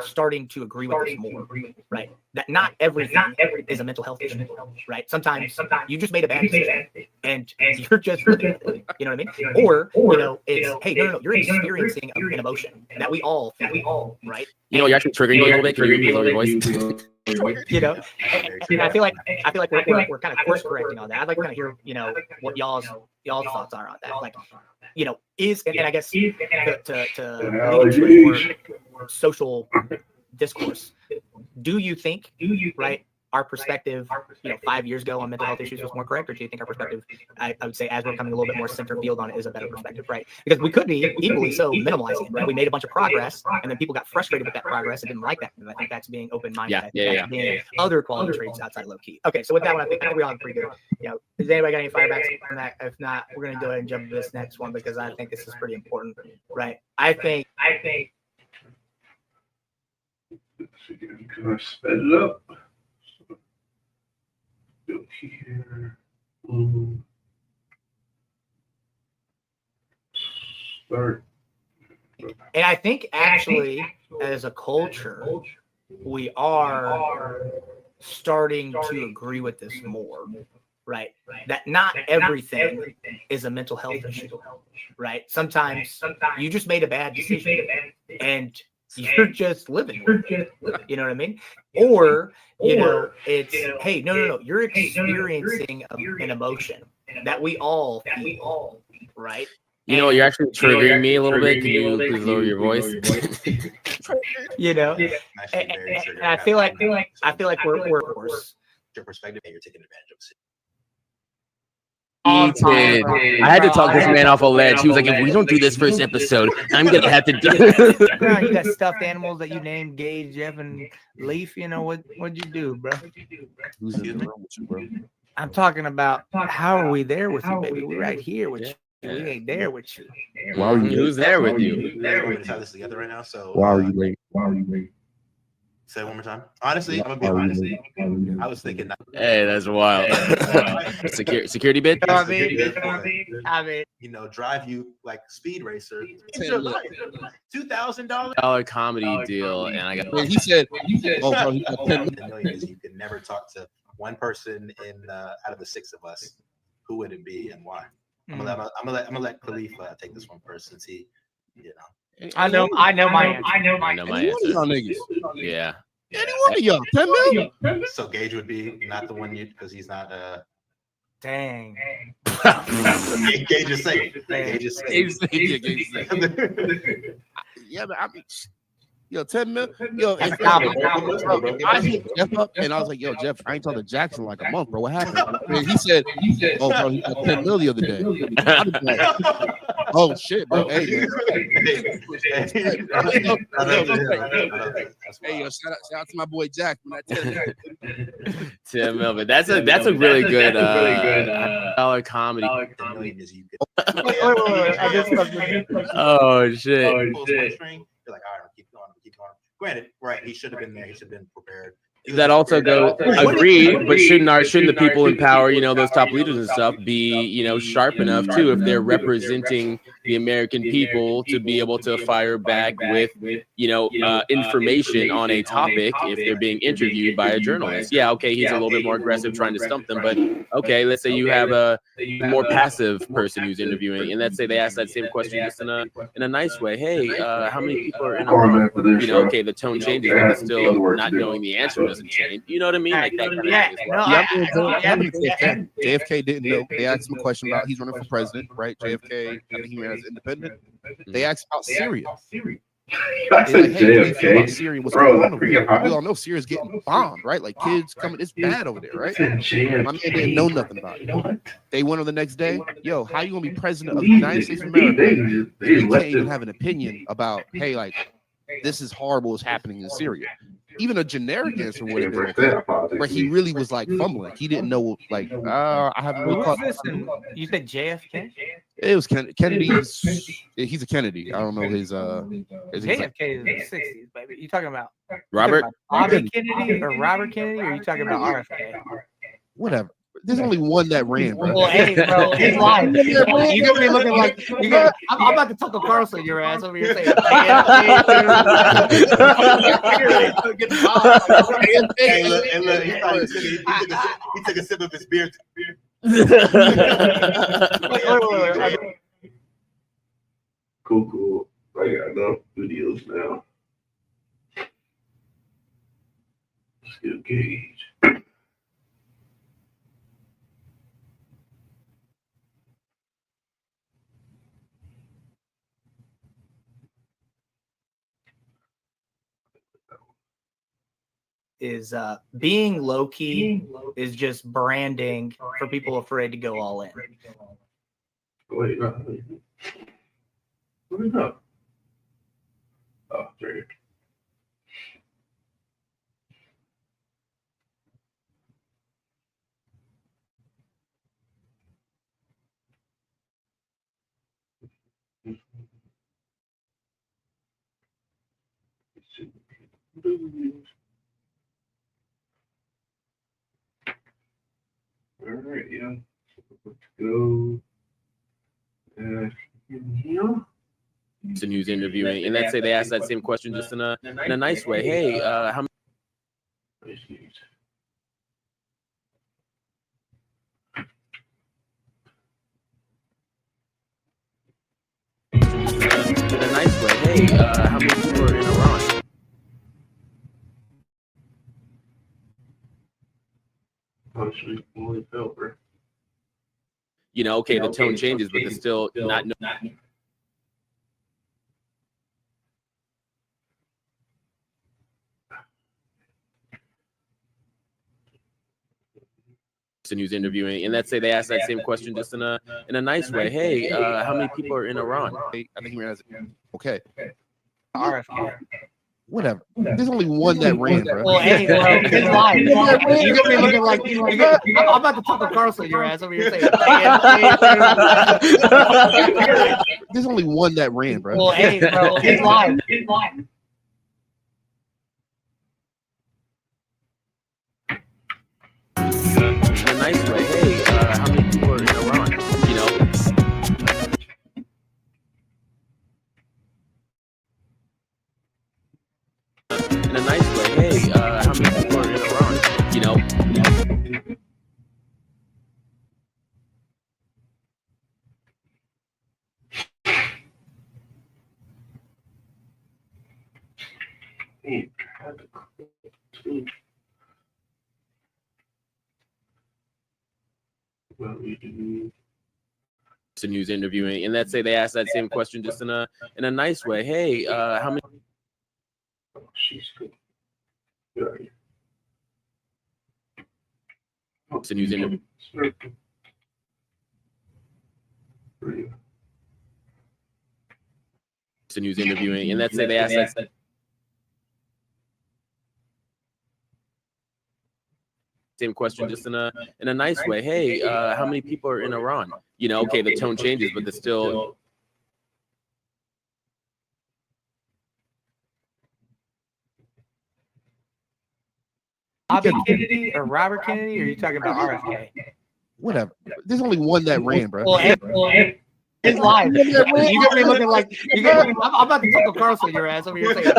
starting to agree with this more. Right. That not everything is a mental health issue. Right. Sometimes you just made a bad decision and you're just living with it. You know what I mean? Or you know, it's hey, no, you're experiencing an emotion that we all feel, right? You know, you're actually triggering me a little bit. Can you lower your voice? You know, and I feel like we're kind of course correcting on that. I'd like to kind of hear, you know, what y'all's thoughts are on that. Like, you know, and I guess to lead to more social discourse, do you think, right, our perspective, 5 years ago on mental health issues was more correct, or do you think our perspective, I would say, as we're coming a little bit more center field on it, is a better perspective, right? Because we could be equally so minimalizing it, right? We made a bunch of progress, and then people got frustrated with that progress and didn't like that. And I think that's being open-minded. I think that's being other quality traits outside low key. Okay, so with that one, I think we all have pretty good. Has anybody got any firebacks on that? If not, we're gonna go ahead and jump to this next one because I think this is pretty important, right? I think. Can I sped it up? Go here. Start. And I think actually, as a culture, we are starting to agree with this more, right? That not everything is a mental health issue, right? Sometimes you just made a bad decision and you're just living with it. You know what I mean? Or, it's, hey, no, you're experiencing an emotion that we all feel, right? You're actually triggering me a little bit. Can you please lower your voice? And I feel like we're of course. Your perspective, you're taking advantage of it. I had to talk this man off a ledge. He was like, if we don't do this first episode, I'm going to have to do it. You got stuffed animals that you named Gage, Jeff, and Leaf. What'd you do, bro? Who's in the room with you, bro? I'm talking about how are we there with you, baby? We're right here with you. We ain't there with you. Why are you Who's there with you? We're going to tie this together right now. So Why are you late? say it one more time. Honestly, I'm gonna be honest. I was thinking. Hey, that's wild. Security bid. I mean, drive you like Speed Racer. $2,000 dollar comedy deal, and I got. He said, "Oh, bro, he got 10 million is you could never talk to one person out of the six of us. Who would it be and why?" I'm gonna let Khalifa take this one first since he, I know my answer. I know my answer. Y'all niggas. Yeah. Any one of y'all, 10 million. So Gage would be not the one because he's not. Dang. Gage is safe. Gage is safe. Yeah, but I mean, 10 million. That's I hit Jeff up and I was like, Jeff, I ain't talked to Jackson like a month, bro. What happened? And he said, oh, bro, he got 10 million the other day. I was like, oh, shit, bro. Hey, shout out to my boy Jack. 10 million. That's a really good dollar comedy. Oh, shit. You're like, all right, keep going. Granted, right? He should have been there. He should have been prepared. That also go agreed, but shouldn't the people in power, those top leaders and stuff, be sharp enough too if they're representing the American people to be able to fire back with information on a topic if they're being interviewed by a journalist? Yeah, okay, he's a little bit more aggressive trying to stump them, but okay, let's say you have a more passive person who's interviewing, and let's say they ask that same question just in a nice way. Hey, how many people are in a room? Okay, the tone changes, but it's still not knowing the answer doesn't change. You know what I mean? Like that kind of thing. JFK didn't know. They asked him a question about he's running for president, right? JFK, I think he ran as independent. They asked about Syria. I said JFK. Syria, what's going on over there? We all know Syria's getting bombed, right? Like kids coming, it's bad over there, right? My man didn't know nothing about it. They went on the next day. How you gonna be president of the United States of America? You can't even have an opinion about, hey, like this is horrible is happening in Syria. Even a generic answer would have been okay, where he really was like fumbling. He didn't know, like, I haven't really caught. You said JFK? It was Kennedy. He's a Kennedy. I don't know his. JFK is in the 60s, baby. You talking about Robert Kennedy or Robert Kennedy, or are you talking about RFK? Whatever. There's only one that ran, bro. Well, hey, bro, he's lying. You're gonna be looking like I'm about to Tucker Carlson your ass over here saying. Hey, look, he took a sip of his beer. Cool. I got enough videos now. Let's get Gage. is being low key is just branding for people afraid to go all in. Wait, no. Where is that? Oh, there you go. All right, yeah. Let's go. Yeah. Person who's interviewing, and let's say they ask that same question just in a nice way. Hey, how in a nice way. Hey, how many people are in Iran? Actually, only Pelper. You know, okay, the tone changes, but there's still not no person who's interviewing, and let's say they ask that same question just in a nice way. Hey, how many people are in Iran? I think he ran as okay. RFK. Whatever. There's only one that ran, bro. Well, hey, bro, it's live. You're gonna be looking like I'm about to put the Carlson your ass over here saying. There's only one that ran, bro. Well, hey, bro, it's live. It's live. In a nice way. Hey, how many people are in Iran? You know. In a nice way. Hey, how many people are in Iran? You know. Person who's interviewing, and let's say they ask that same question just in a nice way. Hey, how many? Oh, she's good. Yeah. Person who's interviewing. Person who's interviewing, and let's say they ask that same question just in a nice way. Hey, how many people are in Iran? You know, okay, the tone changes, but there's still Bobby Kennedy or Robert Kennedy, or are you talking about RFK? Whatever. There's only one that ran, bro. Well, hey, it's live. You're gonna be looking like I'm about to put the Carlson your ass over here saying.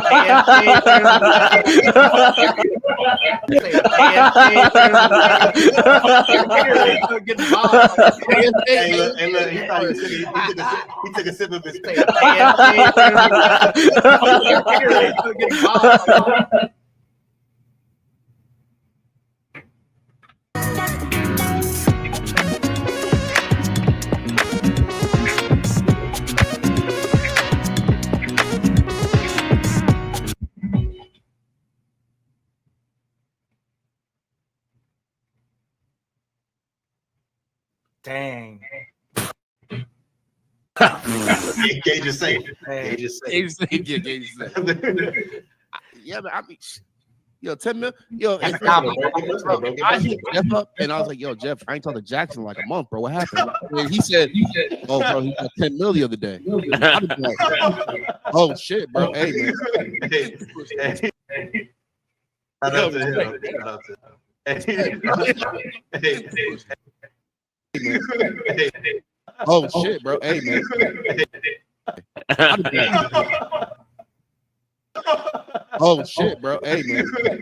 Hey, look, he thought he took a sip of his Dang. Gage is safe. Gage is safe. Yeah, but I mean, yo, 10 mil, yo, That's and, not bro, I hit Jeff up and I was like, yo, Jeff, I ain't talked to Jackson in like a month, bro. What happened? And he said, oh, bro, he got 10 mil the other day. I was like, oh shit, bro. Hey, man. Shout out to him. Shout out to him. Oh shit, bro. Hey, man. Oh shit, bro. Hey, man. Shout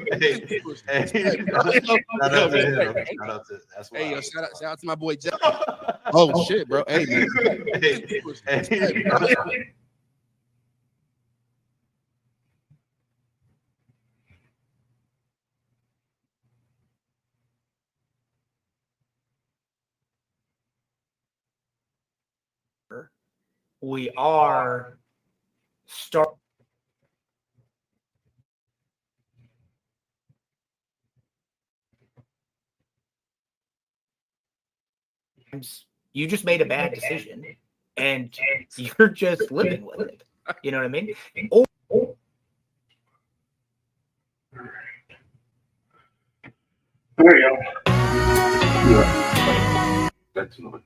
out to him. Shout out to that's Hey, yo, wild. shout out to my boy Jeff. Oh shit, bro. Hey, man. We are start you just made a bad decision and you're just living with it. You know what I mean? Or, All right, y'all. Yeah. That's annoying.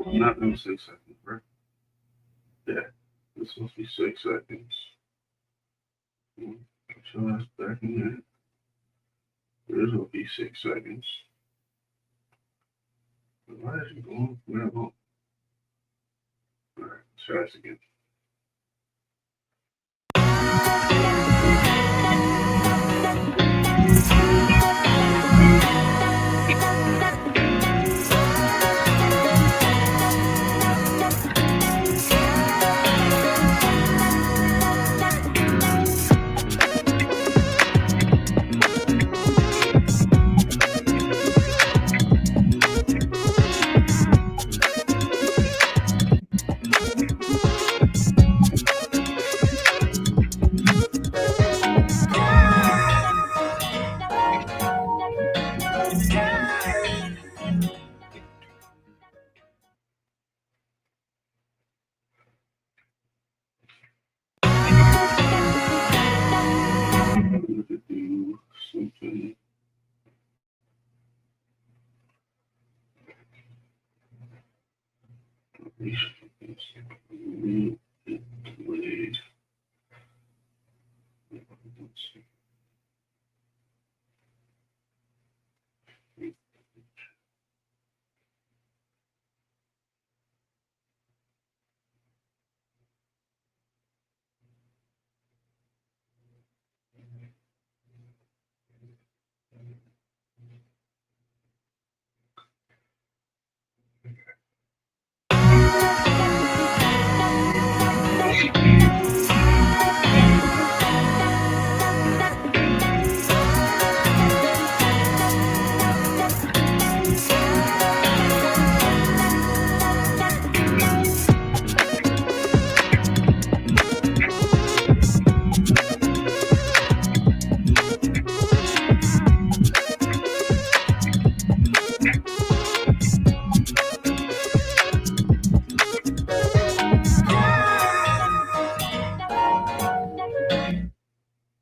Not in 6 seconds, right? Yeah, this must be 6 seconds. So that's back in there. This will be 6 seconds. Why is it going? Where am I? All right, let's try this again. Do something.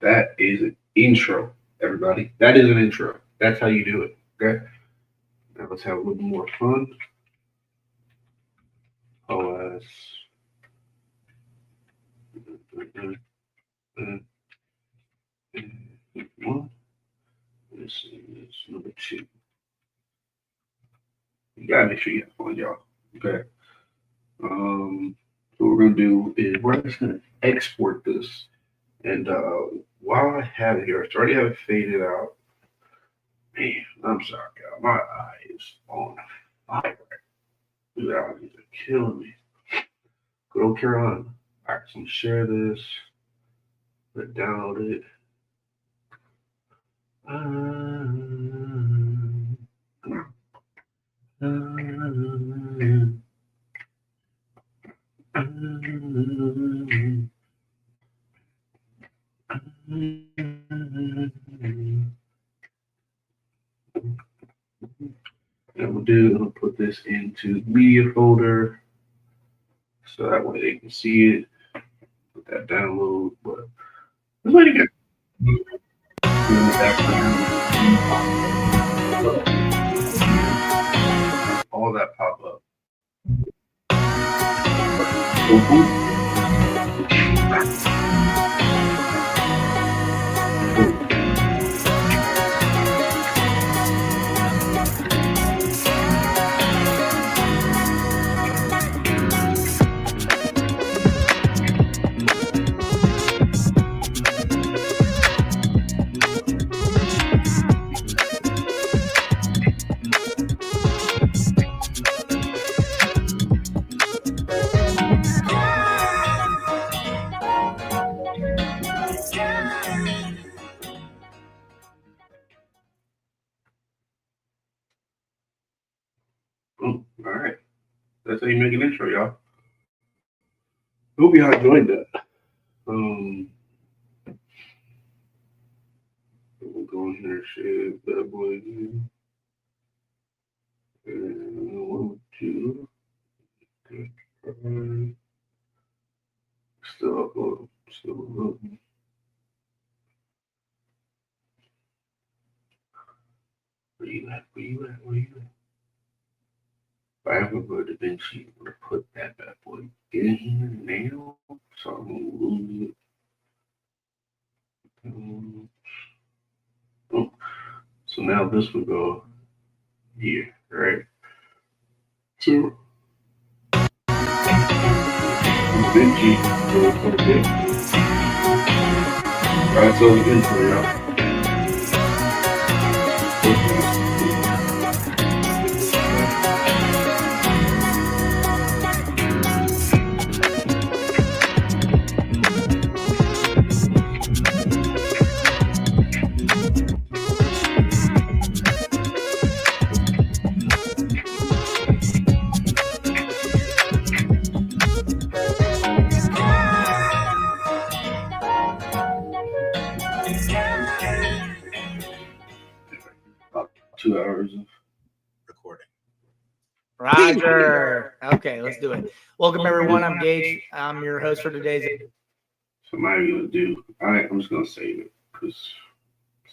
That is an intro, everybody. That is an intro. That's how you do it. Okay. Now let's have a little more fun. OS. One. This is number 2. You gotta make sure you have fun, y'all. Okay. What we're gonna do is we're just gonna export this. And while I have it here, I already have it faded out. Man, I'm sorry, God. My eye is on fire. These allergies are killing me. Good old Carolina. All right, so I'm gonna share this. Let's download it. And we'll do, I'll put this into the media folder so that way they can see it. Put that download, but let's let it go. All that pop up. That's how you make an intro, y'all. Hope y'all enjoyed that. We'll go in here and share that boy again. And 1, 2, 3, still uploading. Still uploading. Where you at? Where you at? Where you at? If I ever go to DaVinci, I'm gonna put that bad boy in here now, so I'm gonna lose it. Oh. So now this will go here, right? So DaVinci goes over there. Alright, so the intro, y'all. About 2 hours of Recording. Roger. Okay, let's do it. Welcome everyone. I'm Gage. I'm your host for today's. So what I'm gonna do, I'm just gonna save it because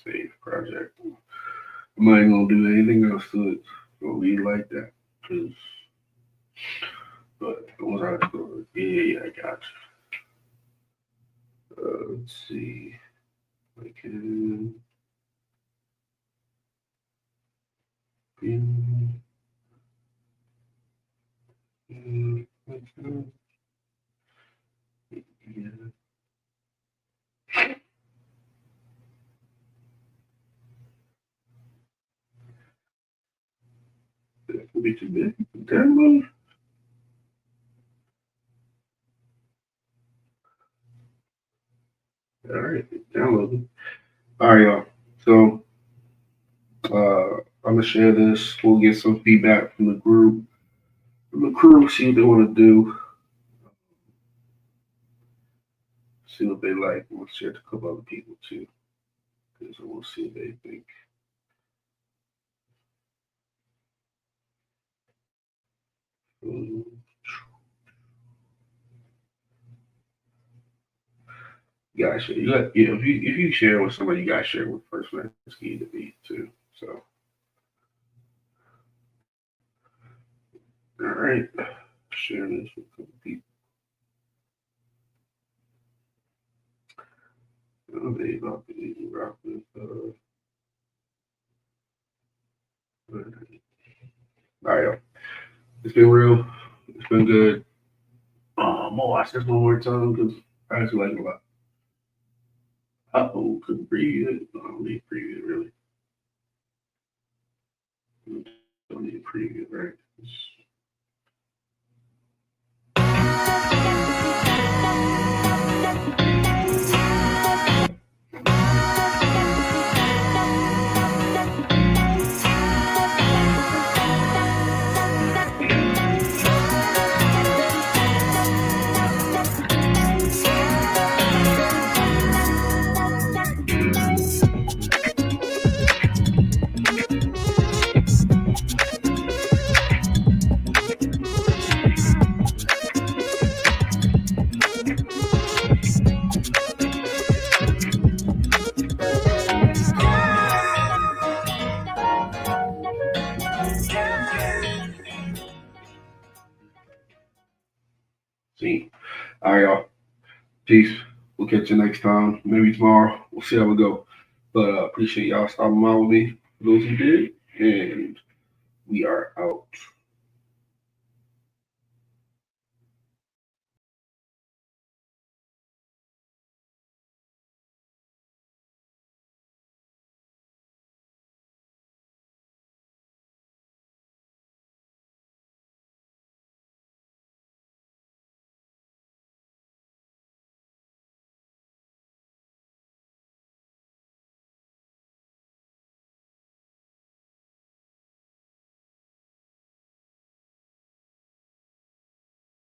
save project. I'm not gonna do anything else to it. Gonna leave it like that. But once I go, yeah, I got you. Let's see. I can. Yeah. That can be too big. Download. All right, download. All right, y'all. So I'm gonna share this. We'll get some feedback from the group, from the crew. See what they want to do. See what they like. We'll share it to a couple other people too, because we'll see what they think. You gotta share. If you share with somebody, you gotta share with the person that's key to be too. So, all right, sharing this with a couple people. They about to rock with. All right, y'all. It's been real. It's been good. I'm gonna watch this one more time because I actually like it a lot. Uh-oh, couldn't breathe. I don't need to preview it, really. Don't need to preview it, right? See. All right, y'all. Peace. We'll catch you next time. Maybe tomorrow. We'll see how we go. But appreciate y'all stopping by with me. For those who did. And we are out.